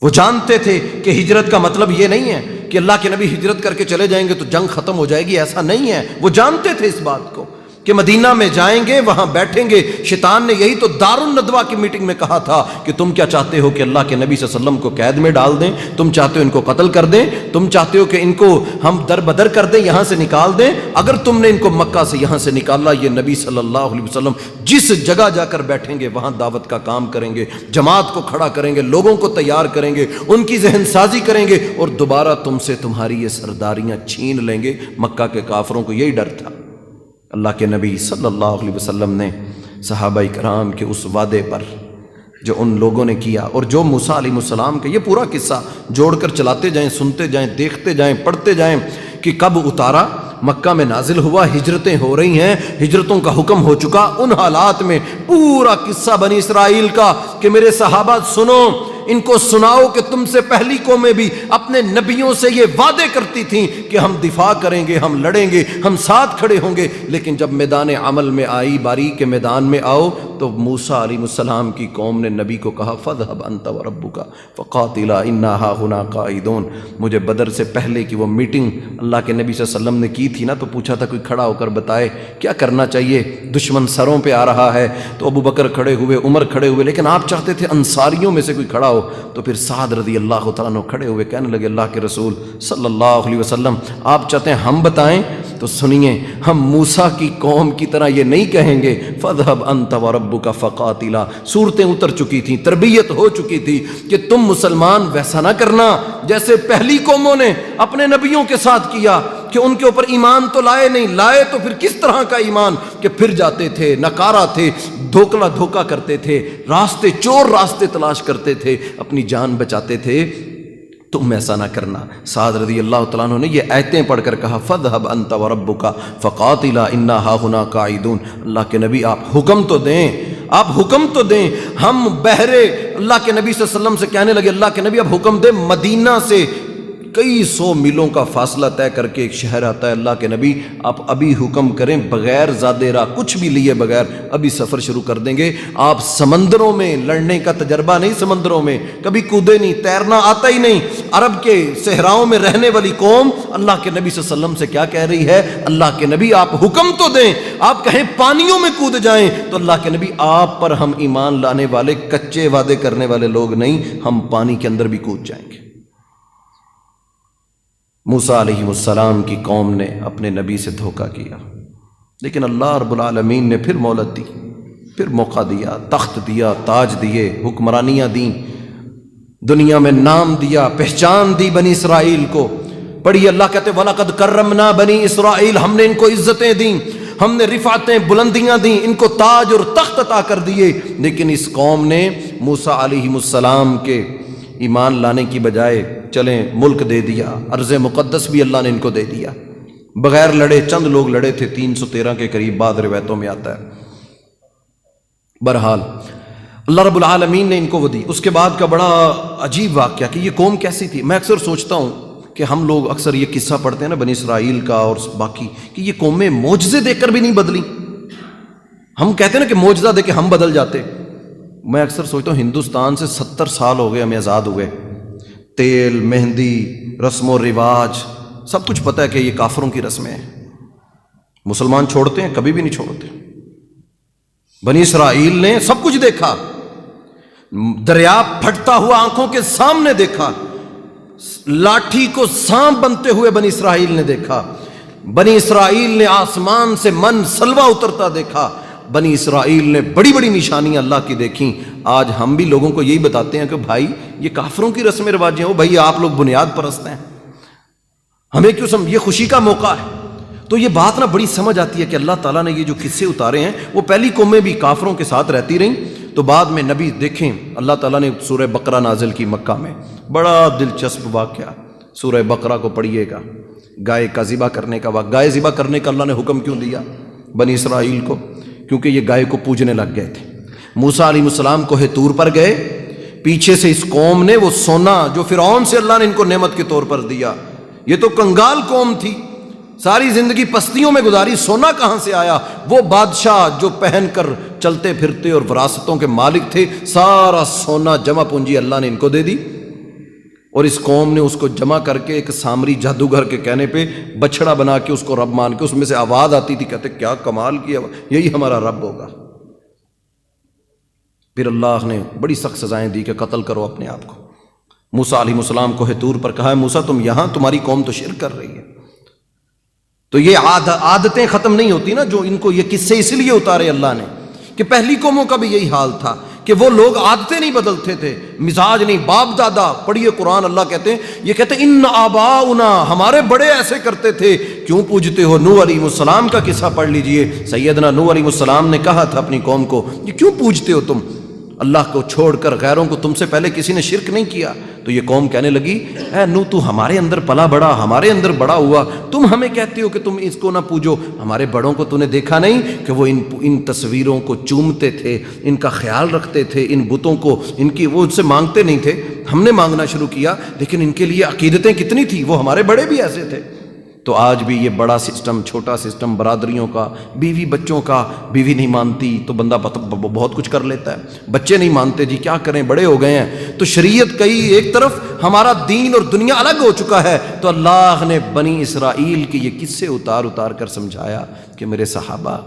Speaker 1: وہ جانتے تھے کہ ہجرت کا مطلب یہ نہیں ہے کہ اللہ کے نبی ہجرت کر کے چلے جائیں گے تو جنگ ختم ہو جائے گی، ایسا نہیں ہے۔ وہ جانتے تھے اس بات کو کہ مدینہ میں جائیں گے، وہاں بیٹھیں گے۔ شیطان نے یہی تو دار الندوہ کی میٹنگ میں کہا تھا کہ تم کیا چاہتے ہو کہ اللہ کے نبی صلی اللہ علیہ وسلم کو قید میں ڈال دیں؟ تم چاہتے ہو ان کو قتل کر دیں؟ تم چاہتے ہو کہ ان کو ہم در بدر کر دیں، یہاں سے نکال دیں؟ اگر تم نے ان کو مکہ سے یہاں سے نکالا، یہ نبی صلی اللہ علیہ وسلم جس جگہ جا کر بیٹھیں گے وہاں دعوت کا کام کریں گے، جماعت کو کھڑا کریں گے، لوگوں کو تیار کریں گے، ان کی ذہن سازی کریں گے، اور دوبارہ تم سے تمہاری یہ سرداریاں چھین لیں گے۔ مکہ کے کافروں کو یہی ڈر تھا۔ اللہ کے نبی صلی اللہ علیہ وسلم نے صحابہ کرام کے اس وعدے پر جو ان لوگوں نے کیا، اور جو موسیٰ علیہ السلام کا یہ پورا قصہ جوڑ کر چلاتے جائیں، سنتے جائیں، دیکھتے جائیں، پڑھتے جائیں کہ کب اتارا، مکہ میں نازل ہوا، ہجرتیں ہو رہی ہیں، ہجرتوں کا حکم ہو چکا، ان حالات میں پورا قصہ بنی اسرائیل کا کہ میرے صحابہ سنو، ان کو سناؤ کہ تم سے پہلی قومیں بھی اپنے نبیوں سے یہ وعدے کرتی تھیں کہ ہم دفاع کریں گے، ہم لڑیں گے، ہم ساتھ کھڑے ہوں گے، لیکن جب میدان عمل میں آئی، باری کے میدان میں آؤ، تو موسیٰ علیہ السلام کی قوم نے نبی کو کہا فَاذْهَبْ أَنْتَ وَرَبُّكَ فَقَاتِلَا إِنَّا هَاهُنَا قَاعِدُونَ۔ مجھے بدر سے پہلے کی وہ میٹنگ اللہ کے نبی صلی اللہ علیہ وسلم نے کی تھی نا، تو پوچھا تھا کوئی کھڑا ہو کر بتائے کیا کرنا چاہیے، دشمن سروں پہ آ رہا ہے، تو ابو بکر کھڑے ہوئے، عمر کھڑے ہوئے، لیکن آپ چاہتے تھے انصاریوں میں سے کوئی کھڑا ہو، تو پھر سعد رضی اللہ تعالیٰ عنہ کھڑے ہوئے، کہنے لگے اللہ کے رسول صلی اللہ علیہ وسلم آپ چاہتے ہیں ہم بتائیں؟ تو سنیے، ہم موسیٰ کی قوم کی طرح یہ نہیں کہیں گے فَاذْهَبْ أَنْتَ وَرَبُّكَ فَقَاتِلَا۔ صورتیں اتر چکی تھیں، تربیت ہو چکی تھی کہ تم مسلمان ویسا نہ کرنا جیسے پہلی قوموں نے اپنے نبیوں کے ساتھ کیا کہ ان کے اوپر ایمان تو لائے نہیں، لائے تو پھر کس طرح کا ایمان کہ پھر جاتے تھے، نکارہ تھے، دھوکہ کرتے تھے، راستے چور راستے تلاش کرتے تھے، اپنی جان بچاتے تھے۔ تم ایسا نہ کرنا۔ سعد رضی اللہ تعالیٰ عنہ نے یہ آیتیں پڑھ کر کہا فَاذْهَبْ أَنْتَ وَرَبُّكَ فَقَاتِلَا إِنَّا هَاهُنَا قَاعِدُونَ۔ اللہ کے نبی آپ حکم تو دیں، آپ حکم تو دیں۔ ہم بہرے اللہ کے نبی صلی اللہ علیہ وسلم سے کہنے لگے اللہ کے نبی اب حکم دیں، مدینہ سے کئی سو میلوں کا فاصلہ طے کر کے ایک شہر آتا ہے، اللہ کے نبی آپ ابھی حکم کریں، بغیر زادے راہ کچھ بھی لیے بغیر ابھی سفر شروع کر دیں گے۔ آپ سمندروں میں لڑنے کا تجربہ نہیں، سمندروں میں کبھی کودے نہیں، تیرنا آتا ہی نہیں۔ عرب کے صحراؤں میں رہنے والی قوم اللہ کے نبی صلی اللہ علیہ وسلم سے کیا کہہ رہی ہے، اللہ کے نبی آپ حکم تو دیں، آپ کہیں پانیوں میں کود جائیں، تو اللہ کے نبی آپ پر ہم ایمان لانے والے کچے وعدے کرنے والے لوگ نہیں، ہم پانی کے اندر بھی کود جائیں گے۔ موسیٰ علیہ السلام کی قوم نے اپنے نبی سے دھوکہ کیا، لیکن اللہ رب العالمین نے پھر مہلت دی، پھر موقع دیا، تخت دیا، تاج دیے، حکمرانیاں دیں، دنیا میں نام دیا، پہچان دی بنی اسرائیل کو۔ پڑھیے اللہ کہتے وَلَقَدْ كَرَّمْنَا بنی اسرائیل، ہم نے ان کو عزتیں دیں، ہم نے رفعتیں بلندیاں دیں، ان کو تاج اور تخت عطا کر دیے، لیکن اس قوم نے موسیٰ علیہ السلام کے ایمان لانے کی بجائے چلیں ملک دے دیا، ارض مقدس بھی اللہ نے ان کو دے دیا، بغیر لڑے، چند لوگ لڑے تھے 313 کے قریب، بعض روایتوں میں آتا ہے۔ بہرحال اللہ رب العالمین نے ان کو وہ دی۔ اس کے بعد کا بڑا عجیب واقعہ کہ یہ قوم کیسی تھی۔ میں اکثر سوچتا ہوں کہ ہم لوگ اکثر یہ قصہ پڑھتے ہیں نا بنی اسرائیل کا اور باقی، کہ یہ قومیں معجزے دے کر بھی نہیں بدلی۔ ہم کہتے ہیں نا کہ معجزہ دے کے ہم بدل جاتے۔ میں اکثر سوچتا ہوں ہندوستان سے 70 سال ہو گئے ہمیں آزاد ہوئے، تیل، مہندی، رسم و رواج سب کچھ پتہ ہے کہ یہ کافروں کی رسمیں ہیں، مسلمان چھوڑتے ہیں؟ کبھی بھی نہیں چھوڑتے۔ بنی اسرائیل نے سب کچھ دیکھا، دریا پھٹتا ہوا آنکھوں کے سامنے دیکھا، لاٹھی کو سانپ بنتے ہوئے بنی اسرائیل نے دیکھا، بنی اسرائیل نے آسمان سے من سلوہ اترتا دیکھا، بنی اسرائیل نے بڑی بڑی نشانیاں اللہ کی دیکھیں۔ آج ہم بھی لوگوں کو یہی بتاتے ہیں کہ بھائی یہ کافروں کی رسم رواج ہیں، بھائی آپ لوگ بنیاد پرست ہیں، ہمیں کیوں یہ خوشی کا موقع ہے۔ تو یہ بات نا بڑی سمجھ آتی ہے کہ اللہ تعالیٰ نے یہ جو قصے اتارے ہیں، وہ پہلی قومیں بھی کافروں کے ساتھ رہتی رہیں، تو بعد میں نبی دیکھیں اللہ تعالیٰ نے سورہ بقرہ نازل کی مکہ میں، بڑا دلچسپ واقعہ، سورہ بقرہ کو پڑھیے گا، گائے کا ذبح کرنے کا واقعہ۔ گائے ذبح کرنے کا اللہ نے حکم کیوں دیا بنی اسرائیل کو؟ کیونکہ یہ گائے کو پوجنے لگ گئے تھے۔ موسیٰ علیہ السلام کوہ طور پر گئے، پیچھے سے اس قوم نے وہ سونا جو فرعون سے اللہ نے ان کو نعمت کے طور پر دیا، یہ تو کنگال قوم تھی، ساری زندگی پستیوں میں گزاری، سونا کہاں سے آیا؟ وہ بادشاہ جو پہن کر چلتے پھرتے اور وراثتوں کے مالک تھے، سارا سونا جمع پونجی اللہ نے ان کو دے دی۔ اور اس قوم نے اس کو جمع کر کے ایک سامری جادوگر کے کہنے پہ بچڑا بنا کے اس کو رب مان کے اس میں سے آواز آتی تھی، کہتے کیا کمال کی آواز، یہی ہمارا رب ہوگا۔ پھر اللہ نے بڑی سخت سزائیں دی کہ قتل کرو اپنے آپ کو۔ موسیٰ علیہ السلام کو طور پر کہا ہے موسیٰ تم یہاں، تمہاری قوم تو شرک کر رہی ہے۔ تو یہ عادتیں ختم نہیں ہوتی نا، جو ان کو یہ قصے اس لیے اتارے اللہ نے کہ پہلی قوموں کا بھی یہی حال تھا کہ وہ لوگ عادتیں نہیں بدلتے تھے، مزاج نہیں، باپ دادا۔ پڑھیے قرآن، اللہ کہتے ہیں، یہ کہتے ہیں ان آباؤنا، ہمارے بڑے ایسے کرتے تھے، کیوں پوجتے ہو؟ نوح علیہ السلام کا قصہ پڑھ لیجئے، سیدنا نوح علیہ السلام نے کہا تھا اپنی قوم کو، یہ کیوں پوجتے ہو تم اللہ کو چھوڑ کر؟ غیروں کو تم سے پہلے کسی نے شرک نہیں کیا۔ تو یہ قوم کہنے لگی اے نوح تو ہمارے اندر پلا بڑا، ہمارے اندر بڑا ہوا، تم ہمیں کہتے ہو کہ تم اس کو نہ پوجو؟ ہمارے بڑوں کو تو نے دیکھا نہیں کہ وہ ان تصویروں کو چومتے تھے، ان کا خیال رکھتے تھے، ان بتوں کو، ان کی وہ ان سے مانگتے نہیں تھے، ہم نے مانگنا شروع کیا، لیکن ان کے لیے عقیدتیں کتنی تھی، وہ ہمارے بڑے بھی ایسے تھے۔ تو آج بھی یہ بڑا سسٹم، چھوٹا سسٹم، برادریوں کا، بیوی بچوں کا، بیوی نہیں مانتی تو بندہ بہت کچھ کر لیتا ہے، بچے نہیں مانتے جی کیا کریں، بڑے ہو گئے ہیں۔ تو شریعت کئی ایک طرف، ہمارا دین اور دنیا الگ ہو چکا ہے۔ تو اللہ نے بنی اسرائیل کے یہ قصے اتار اتار کر سمجھایا کہ میرے صحابہ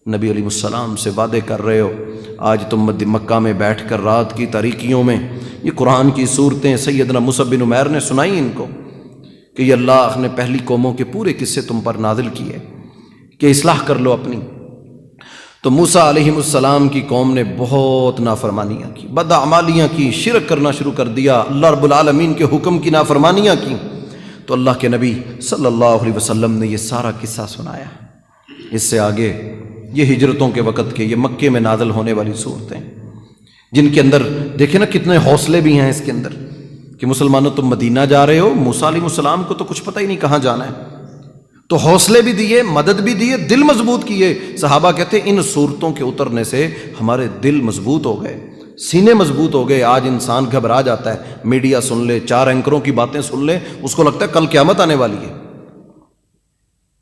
Speaker 1: نبی علیہ السلام سے وعدے کر رہے ہو، آج تم مکہ میں بیٹھ کر رات کی تاریکیوں میں یہ قرآن کی صورتیں سیدنا مصعب بن عمیر نے سنائی ان کو کہ یہ اللہ نے پہلی قوموں کے پورے قصے تم پر نازل کیے کہ اصلاح کر لو اپنی۔ تو موسیٰ علیہ السلام کی قوم نے بہت نافرمانیاں کی، بدعمالیاں کی، شرک کرنا شروع کر دیا، اللہ رب العالمین کے حکم کی نافرمانیاں کی۔ تو اللہ کے نبی صلی اللہ علیہ وسلم نے یہ سارا قصہ سنایا۔ اس سے آگے یہ ہجرتوں کے وقت کے، یہ مکے میں نازل ہونے والی صورتیں، جن کے اندر دیکھیں نا کتنے حوصلے بھی ہیں اس کے اندر کہ مسلمانوں تم مدینہ جا رہے ہو، موسیٰ علیہ السلام کو تو کچھ پتہ ہی نہیں کہاں جانا ہے، تو حوصلے بھی دیے، مدد بھی دیے، دل مضبوط کیے۔ صحابہ کہتے ہیں ان صورتوں کے اترنے سے ہمارے دل مضبوط ہو گئے، سینے مضبوط ہو گئے۔ آج انسان گھبرا جاتا ہے، میڈیا سن لے، 4 اینکروں کی باتیں سن لے، اس کو لگتا ہے کل قیامت آنے والی ہے،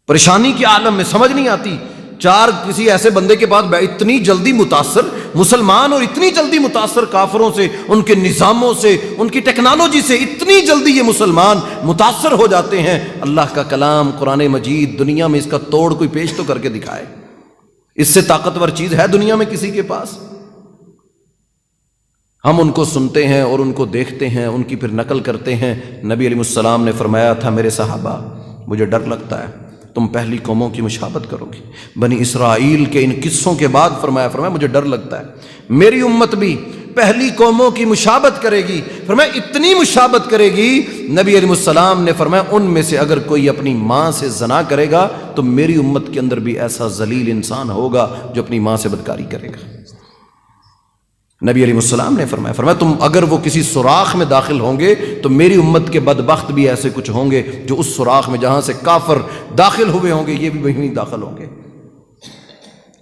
Speaker 1: پریشانی کے عالم میں سمجھ نہیں آتی۔ 4 کسی ایسے بندے کے بعد اتنی جلدی متاثر مسلمان اور اتنی جلدی متاثر کافروں سے، ان کے نظاموں سے، ان کی ٹیکنالوجی سے، اتنی جلدی یہ مسلمان متاثر ہو جاتے ہیں۔ اللہ کا کلام قرآن مجید دنیا میں اس کا توڑ کوئی پیش تو کر کے دکھائے، اس سے طاقتور چیز ہے دنیا میں کسی کے پاس؟ ہم ان کو سنتے ہیں اور ان کو دیکھتے ہیں، ان کی پھر نقل کرتے ہیں۔ نبی علیہ السلام نے فرمایا تھا میرے صحابہ مجھے ڈر لگتا ہے تم پہلی قوموں کی مشابہت کرو گی۔ بنی اسرائیل کے ان قصوں کے بعد فرمایا مجھے ڈر لگتا ہے میری امت بھی پہلی قوموں کی مشابہت کرے گی۔ فرمایا اتنی مشابہت کرے گی، نبی علیہ السلام نے فرمایا ان میں سے اگر کوئی اپنی ماں سے زنا کرے گا تو میری امت کے اندر بھی ایسا ذلیل انسان ہوگا جو اپنی ماں سے بدکاری کرے گا۔ نبی علیہ السلام نے فرمایا تم اگر وہ کسی سوراخ میں داخل ہوں گے تو میری امت کے بدبخت بھی ایسے کچھ ہوں گے جو اس سوراخ میں جہاں سے کافر داخل ہوئے ہوں گے یہ بھی وہیں داخل ہوں گے۔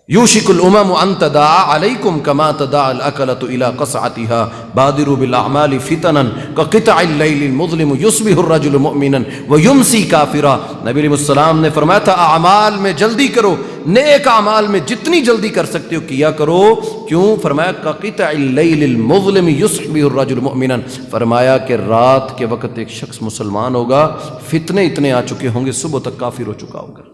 Speaker 1: یوشک الامم ان تداعى علیکم کما تداعى الاکلۃ الی قصعتها بادروا بالاعمال فتنا كقطع اللیل المظلم یصبح الرجل مؤمنا ویمسی کافرا۔ نبی علیہ السلام نے فرمایا تھا اعمال میں جلدی کرو، نیک اعمال میں جتنی جلدی کر سکتے ہو کیا کرو۔ کیوں؟ فرمایا كقطع اللیل المظلم یصبح الرجل مؤمنا، فرمایا کہ رات کے وقت ایک شخص مسلمان ہوگا، فتنے اتنے آ چکے ہوں گے صبح تک کافر ہو چکا ہوگا۔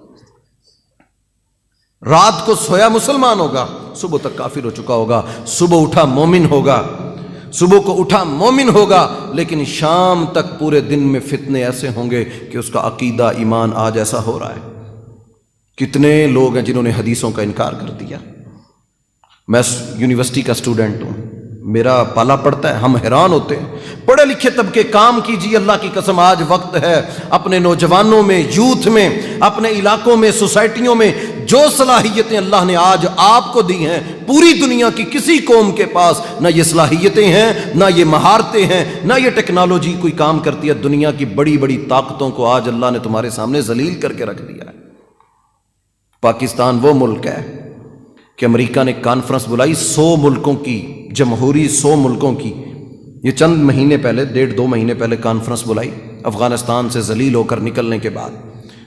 Speaker 1: رات کو سویا مسلمان ہوگا، صبح تک کافر ہو چکا ہوگا، صبح اٹھا مومن ہوگا، صبح کو اٹھا مومن ہوگا، لیکن شام تک پورے دن میں فتنے ایسے ہوں گے کہ اس کا عقیدہ ایمان آج ایسا ہو رہا ہے۔ کتنے لوگ ہیں جنہوں نے حدیثوں کا انکار کر دیا۔ میں یونیورسٹی کا اسٹوڈنٹ ہوں، میرا پالا پڑتا ہے، ہم حیران ہوتے ہیں۔ پڑھے لکھے طبقے کام کیجیے، اللہ کی قسم آج وقت ہے اپنے نوجوانوں میں، یوتھ میں، اپنے علاقوں میں، سوسائٹیوں میں جو صلاحیتیں اللہ نے آج آپ کو دی ہیں، پوری دنیا کی کسی قوم کے پاس نہ یہ صلاحیتیں ہیں، نہ یہ مہارتیں ہیں، نہ یہ ٹیکنالوجی کوئی کام کرتی ہے۔ دنیا کی بڑی بڑی طاقتوں کو آج اللہ نے تمہارے سامنے ذلیل کر کے رکھ دیا ہے۔ پاکستان وہ ملک ہے کہ امریکہ نے کانفرنس بلائی 100 ملکوں کی، جمہوری 100 ملکوں کی، یہ چند مہینے پہلے، 1.5-2 مہینے پہلے کانفرنس بلائی افغانستان سے ذلیل ہو کر نکلنے کے بعد۔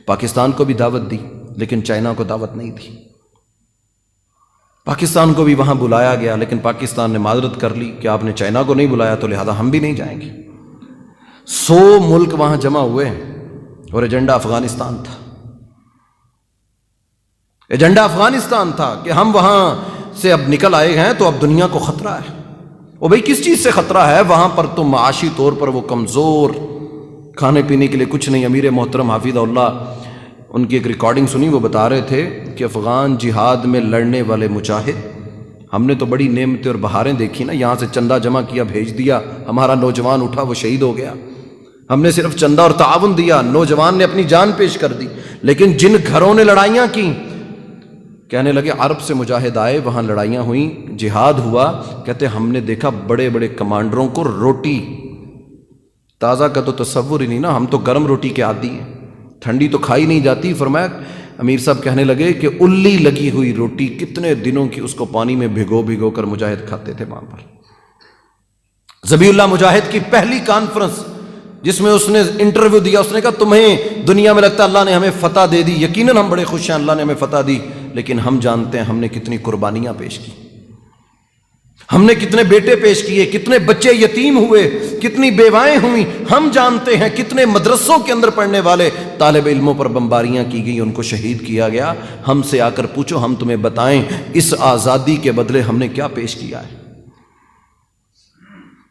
Speaker 1: پاکستان کو بھی دعوت دی لیکن چائنا کو دعوت نہیں دی۔ پاکستان کو بھی وہاں بلایا گیا لیکن پاکستان نے معذرت کر لی کہ آپ نے چائنا کو نہیں بلایا تو لہذا ہم بھی نہیں جائیں گے۔ 100 ملک وہاں جمع ہوئے اور ایجنڈا افغانستان تھا. ایجنڈا افغانستان تھا کہ ہم وہاں سے اب نکل آئے ہیں تو اب دنیا کو خطرہ ہے. وہ بھئی کس چیز سے خطرہ ہے؟ وہاں پر تو معاشی طور پر وہ کمزور، کھانے پینے کے لیے کچھ نہیں. امیر محترم حافظ اللہ، ان کی ایک ریکارڈنگ سنی، وہ بتا رہے تھے کہ افغان جہاد میں لڑنے والے مجاہد، ہم نے تو بڑی نعمتیں اور بہاریں دیکھی نا، یہاں سے چندہ جمع کیا بھیج دیا، ہمارا نوجوان اٹھا وہ شہید ہو گیا. ہم نے صرف چندہ اور تعاون دیا، نوجوان نے اپنی جان پیش کر دی. لیکن جن گھروں نے لڑائیاں کی، کہنے لگے عرب سے مجاہد آئے، وہاں لڑائیاں ہوئیں، جہاد ہوا، کہتے ہم نے دیکھا بڑے بڑے کمانڈروں کو روٹی تازہ کا تو تصور ہی نہیں نا، ہم تو گرم روٹی کے عادی ہیں، ٹھنڈی تو کھائی نہیں جاتی. فرمایا امیر صاحب کہنے لگے کہ الی لگی ہوئی روٹی کتنے دنوں کی اس کو پانی میں بھگو کر مجاہد کھاتے تھے وہاں پر. ذبیح اللہ مجاہد کی پہلی کانفرنس جس میں اس نے انٹرویو دیا، اس نے کہا تمہیں دنیا میں لگتا ہے اللہ نے ہمیں فتح دے دی، یقیناً ہم بڑے خوش ہیں اللہ نے ہمیں فتح دی، لیکن ہم جانتے ہیں ہم نے کتنی قربانیاں پیش کی، ہم نے کتنے بیٹے پیش کیے، کتنے بچے یتیم ہوئے، کتنی بیوائیں ہوئیں، ہم جانتے ہیں کتنے مدرسوں کے اندر پڑھنے والے طالب علموں پر بمباریاں کی گئیں، ان کو شہید کیا گیا. ہم سے آ کر پوچھو، ہم تمہیں بتائیں اس آزادی کے بدلے ہم نے کیا پیش کیا ہے.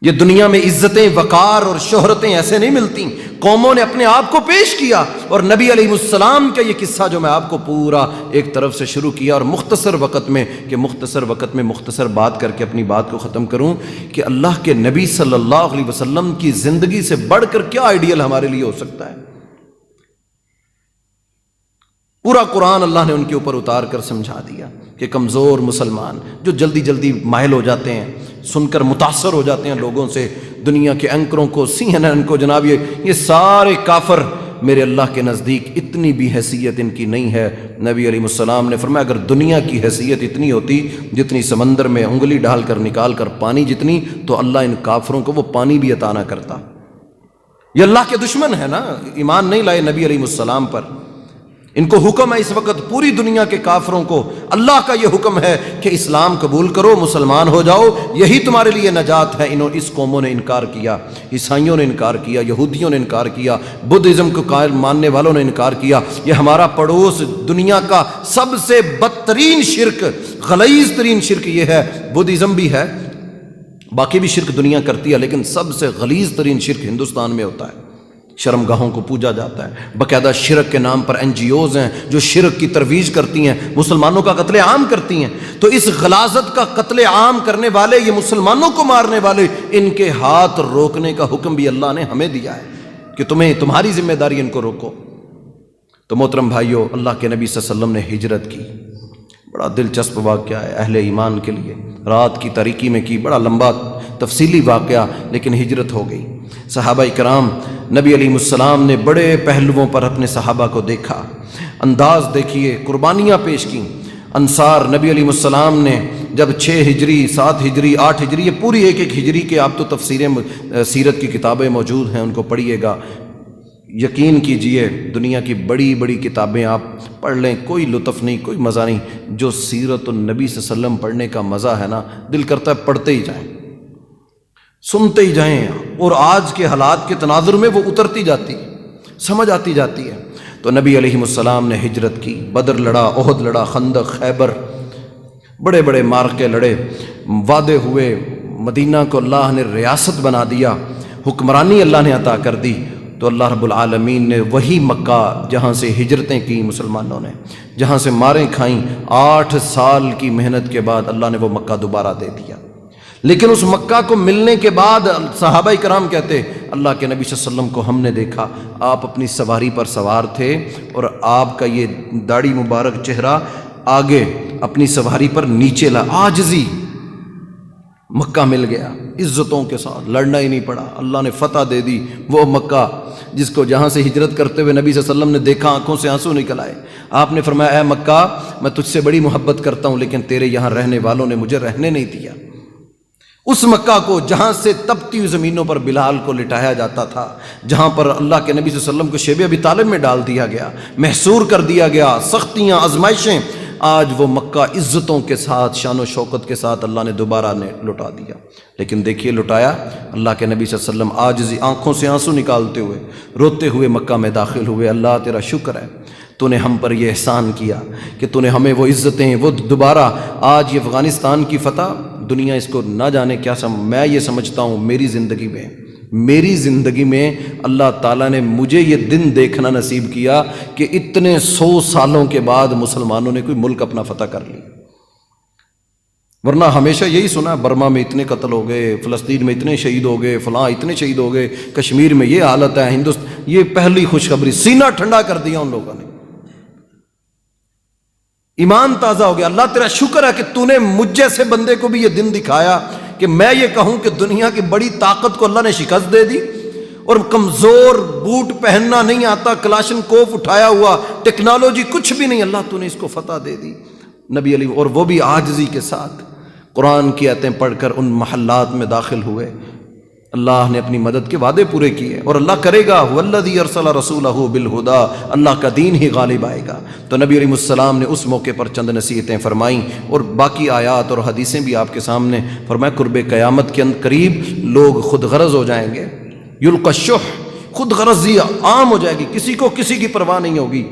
Speaker 1: یہ دنیا میں عزتیں، وقار اور شہرتیں ایسے نہیں ملتی، قوموں نے اپنے آپ کو پیش کیا. اور نبی علیہ السلام کا یہ قصہ جو میں آپ کو پورا ایک طرف سے شروع کیا اور مختصر وقت میں مختصر بات کر کے اپنی بات کو ختم کروں کہ اللہ کے نبی صلی اللہ علیہ وسلم کی زندگی سے بڑھ کر کیا آئیڈیل ہمارے لیے ہو سکتا ہے. پورا قرآن اللہ نے ان کے اوپر اتار کر سمجھا دیا کہ کمزور مسلمان جو جلدی مائل ہو جاتے ہیں، سن کر متاثر ہو جاتے ہیں لوگوں سے، دنیا کے اینکروں کو، CNN کو، جناب یہ سارے کافر میرے اللہ کے نزدیک اتنی بھی حیثیت ان کی نہیں ہے. نبی علیہ السلام نے فرمایا اگر دنیا کی حیثیت اتنی ہوتی جتنی سمندر میں انگلی ڈال کر نکال کر پانی جتنی، تو اللہ ان کافروں کو وہ پانی بھی عطا نہ کرتا. یہ اللہ کے دشمن ہے نا، ایمان نہیں لائے نبی علیہ السلام پر. ان کو حکم ہے اس وقت پوری دنیا کے کافروں کو، اللہ کا یہ حکم ہے کہ اسلام قبول کرو، مسلمان ہو جاؤ، یہی تمہارے لیے نجات ہے. اس قوموں نے انکار کیا، عیسائیوں نے انکار کیا، یہودیوں نے انکار کیا، بدھزم کو قائل ماننے والوں نے انکار کیا. یہ ہمارا پڑوس دنیا کا سب سے بدترین شرک، غلیظ ترین شرک یہ ہے. بدھزم بھی ہے، باقی بھی شرک دنیا کرتی ہے، لیکن سب سے غلیظ ترین شرک ہندوستان میں ہوتا ہے. شرم گاہوں کو پوجا جاتا ہے، باقاعدہ شرک کے نام پر NGOs ہیں جو شرک کی ترویج کرتی ہیں، مسلمانوں کا قتل عام کرتی ہیں. تو اس غلاظت کا قتل عام کرنے والے، یہ مسلمانوں کو مارنے والے، ان کے ہاتھ روکنے کا حکم بھی اللہ نے ہمیں دیا ہے کہ تمہاری ذمہ داری ان کو روکو. تو محترم بھائیو، اللہ کے نبی صلی اللہ علیہ وسلم نے ہجرت کی. بڑا دلچسپ واقعہ ہے اہل ایمان کے لیے، رات کی تاریکی میں کی، بڑا لمبا تفصیلی واقعہ، لیکن ہجرت ہو گئی. صحابہ کرام، نبی علیہ السلام نے بڑے پہلوؤں پر اپنے صحابہ کو دیکھا، انداز دیکھیے، قربانیاں پیش کیں. انصار، نبی علیہ السلام نے جب 6 ہجری، 7 ہجری، 8 ہجری، یہ پوری ایک ہجری کے آپ تو تفسیریں، سیرت کی کتابیں موجود ہیں، ان کو پڑھیے گا. یقین کیجئے دنیا کی بڑی بڑی کتابیں آپ پڑھ لیں، کوئی لطف نہیں، کوئی مزہ نہیں. جو سیرت النبی صلی اللہ علیہ وسلم پڑھنے کا مزہ ہے نا، دل کرتا ہے پڑھتے ہی جائیں، سنتے ہی جائیں، اور آج کے حالات کے تناظر میں وہ اترتی جاتی، سمجھ آتی جاتی ہے. تو نبی علیہ السلام نے ہجرت کی، بدر لڑا، احد لڑا، خندق، خیبر، بڑے بڑے معرکے لڑے، وعدے ہوئے. مدینہ کو اللہ نے ریاست بنا دیا، حکمرانی اللہ نے عطا کر دی. تو اللہ رب العالمین نے وہی مکہ جہاں سے ہجرتیں کی مسلمانوں نے، جہاں سے ماریں کھائیں، 8 سال کی محنت کے بعد اللہ نے وہ مکہ دوبارہ دے دیا. لیکن اس مکہ کو ملنے کے بعد صحابہ کرام کہتے اللہ کے نبی صلی اللہ علیہ وسلم کو ہم نے دیکھا، آپ اپنی سواری پر سوار تھے اور آپ کا یہ داڑھی مبارک چہرہ آگے اپنی سواری پر نیچے عاجزی. مکہ مل گیا عزتوں کے ساتھ، لڑنا ہی نہیں پڑا، اللہ نے فتح دے دی. وہ مکہ جس کو جہاں سے ہجرت کرتے ہوئے نبی صلی اللہ علیہ وسلم نے دیکھا، آنکھوں سے آنسو نکل آئے. آپ نے فرمایا اے مکہ، میں تجھ سے بڑی محبت کرتا ہوں، لیکن تیرے یہاں رہنے والوں نے مجھے رہنے نہیں دیا. اس مکہ کو جہاں سے تپتی ہوئی زمینوں پر بلال کو لٹایا جاتا تھا، جہاں پر اللہ کے نبی صلی اللہ علیہ وسلم کو شیب ابی طالب میں ڈال دیا گیا، محصور کر دیا گیا، سختیاں، آزمائشیں. آج وہ مکہ عزتوں کے ساتھ شان و شوکت کے ساتھ اللہ نے دوبارہ لٹا دیا۔ لیکن دیکھیے لٹایا اللہ کے نبی صلی اللہ علیہ وسلم عاجزی آنکھوں سے آنسو نکالتے ہوئے روتے ہوئے مکہ میں داخل ہوئے۔ اللہ تیرا شکر ہے، تو نے ہم پر یہ احسان کیا کہ تو نے ہمیں وہ عزتیں، وہ دوبارہ آج یہ افغانستان کی فتح، دنیا اس کو نہ جانے کیا میں یہ سمجھتا ہوں میری زندگی میں اللہ تعالیٰ نے مجھے یہ دن دیکھنا نصیب کیا کہ اتنے 100 سالوں کے بعد مسلمانوں نے کوئی ملک اپنا فتح کر لی۔ ورنہ ہمیشہ یہی سنا، برما میں اتنے قتل ہو گئے، فلسطین میں اتنے شہید ہو گئے، فلاں اتنے شہید ہو گئے، کشمیر میں یہ حالت ہے، یہ پہلی خوشخبری، سینہ ٹھنڈا کر دیا ان لوگوں نے، ایمان تازہ ہو گیا۔ اللہ تیرا شکر ہے کہ تو نے مجھ جیسے بندے کو بھی یہ دن دکھایا کہ میں یہ کہوں کہ دنیا کی بڑی طاقت کو اللہ نے شکست دے دی، اور کمزور بوٹ پہننا نہیں آتا، کلاشن کوف اٹھایا ہوا، ٹیکنالوجی کچھ بھی نہیں، اللہ تو نے اس کو فتح دے دی نبی علی، اور وہ بھی عاجزی کے ساتھ قرآن کی آیتیں پڑھ کر ان محلات میں داخل ہوئے۔ اللہ نے اپنی مدد کے وعدے پورے کیے اور اللہ کرے گا، والذی ارسل رسولہ بالہدیٰ، اللہ کا دین ہی غالب آئے گا۔ تو نبی علیہ السلام نے اس موقع پر چند نصیحتیں فرمائیں، اور باقی آیات اور حدیثیں بھی آپ کے سامنے فرمایا۔ قرب قیامت کے قریب لوگ خود غرض ہو جائیں گے، یلقی الشح، خود غرضی عام ہو جائے گی، کسی کو کسی کی پرواہ نہیں ہوگی،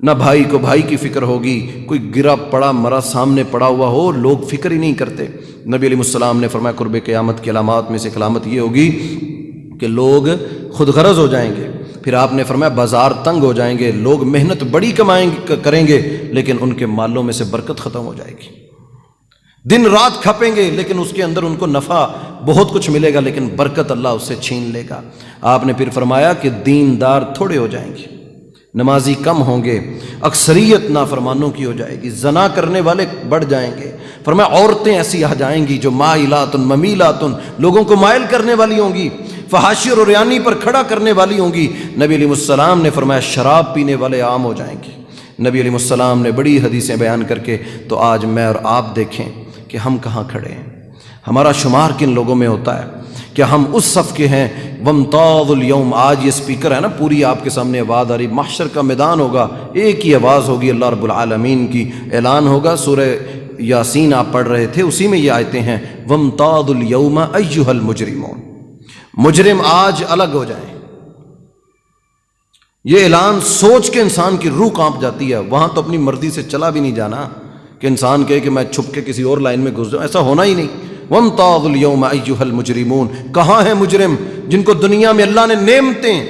Speaker 1: نہ بھائی کو بھائی کی فکر ہوگی، کوئی گرا پڑا مرا سامنے پڑا ہوا ہو، لوگ فکر ہی نہیں کرتے۔ نبی علیہ السلام نے فرمایا قرب قیامت کی علامات میں سے علامت یہ ہوگی کہ لوگ خود غرض ہو جائیں گے۔ پھر آپ نے فرمایا بازار تنگ ہو جائیں گے، لوگ محنت بڑی کریں گے لیکن ان کے مالوں میں سے برکت ختم ہو جائے گی، دن رات کھپیں گے لیکن اس کے اندر ان کو نفع بہت کچھ ملے گا لیکن برکت اللہ اس سے چھین لے گا۔ آپ نے پھر فرمایا کہ دیندار تھوڑے ہو جائیں گے، نمازی کم ہوں گے، اکثریت نافرمانوں کی ہو جائے گی، زنا کرنے والے بڑھ جائیں گے۔ فرمایا عورتیں ایسی آ جائیں گی جو مائلات ممیلات، لوگوں کو مائل کرنے والی ہوں گی، فحاشی اور عریانی پر کھڑا کرنے والی ہوں گی۔ نبی علیہ السلام نے فرمایا شراب پینے والے عام ہو جائیں گے۔ نبی علیہ السلام نے بڑی حدیثیں بیان کر کے، تو آج میں اور آپ دیکھیں کہ ہم کہاں کھڑے ہیں، ہمارا شمار کن لوگوں میں ہوتا ہے، کیا ہم اس صف کے ہیں؟ وامتاز الیوم، آج یہ سپیکر ہے نا، پوری آپ کے سامنے آواز آ رہی، محشر کا میدان ہوگا، ایک ہی آواز ہوگی، اللہ رب العالمین کی اعلان ہوگا۔ سورہ یاسین آپ پڑھ رہے تھے، اسی میں یہ آیتیں ہیں، وامتاز الیوم ایھا المجرمون، مجرم آج الگ ہو جائیں۔ یہ اعلان سوچ کے انسان کی روح کانپ جاتی ہے، وہاں تو اپنی مرضی سے چلا بھی نہیں جانا کہ انسان کہے کہ میں چھپ کے کسی اور لائن میں گھس جاؤں، ایسا ہونا ہی نہیں۔ وامتاز الیوم ایھا المجرمون، کہاں ہیں مجرم جن کو دنیا میں اللہ نے نعمتیں،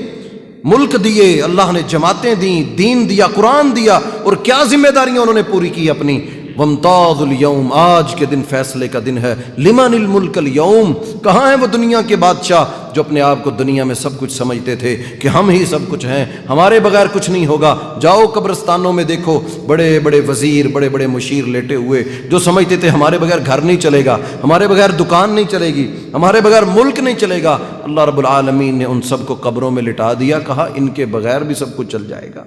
Speaker 1: ملک دیے، اللہ نے جماعتیں دیں، دین دیا، قرآن دیا، اور کیا ذمہ داریاں انہوں نے پوری کی اپنی۔ وامتاز الیوم، آج کے دن فیصلے کا دن ہے۔ لمن الملک اليوم، کہاں ہیں وہ دنیا کے بادشاہ جو اپنے آپ کو دنیا میں سب کچھ سمجھتے تھے کہ ہم ہی سب کچھ ہیں، ہمارے بغیر کچھ نہیں ہوگا۔ جاؤ قبرستانوں میں دیکھو، بڑے بڑے وزیر، بڑے بڑے مشیر لیٹے ہوئے جو سمجھتے تھے ہمارے بغیر گھر نہیں چلے گا، ہمارے بغیر دکان نہیں چلے گی، ہمارے بغیر ملک نہیں چلے گا۔ اللہ رب العالمین نے ان سب کو قبروں میں لٹا دیا، کہا ان کے بغیر بھی سب کچھ چل جائے گا۔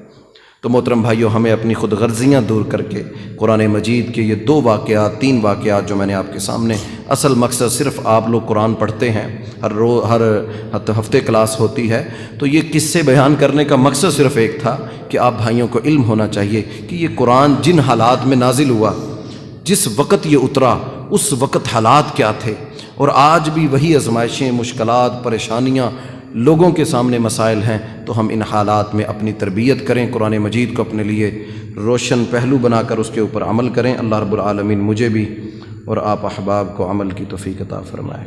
Speaker 1: تو محترم بھائیو، ہمیں اپنی خود غرضیاں دور کر کے قرآن مجید کے یہ 2 واقعات 3 واقعات جو میں نے آپ کے سامنے، اصل مقصد صرف آپ لوگ قرآن پڑھتے ہیں، ہر ہفتے کلاس ہوتی ہے، تو یہ قصے بیان کرنے کا مقصد صرف ایک تھا کہ آپ بھائیوں کو علم ہونا چاہیے کہ یہ قرآن جن حالات میں نازل ہوا، جس وقت یہ اترا، اس وقت حالات کیا تھے، اور آج بھی وہی آزمائشیں، مشکلات، پریشانیاں لوگوں کے سامنے مسائل ہیں۔ تو ہم ان حالات میں اپنی تربیت کریں، قرآن مجید کو اپنے لیے روشن پہلو بنا کر اس کے اوپر عمل کریں۔ اللہ رب العالمین مجھے بھی اور آپ احباب کو عمل کی توفیق عطا فرمائے۔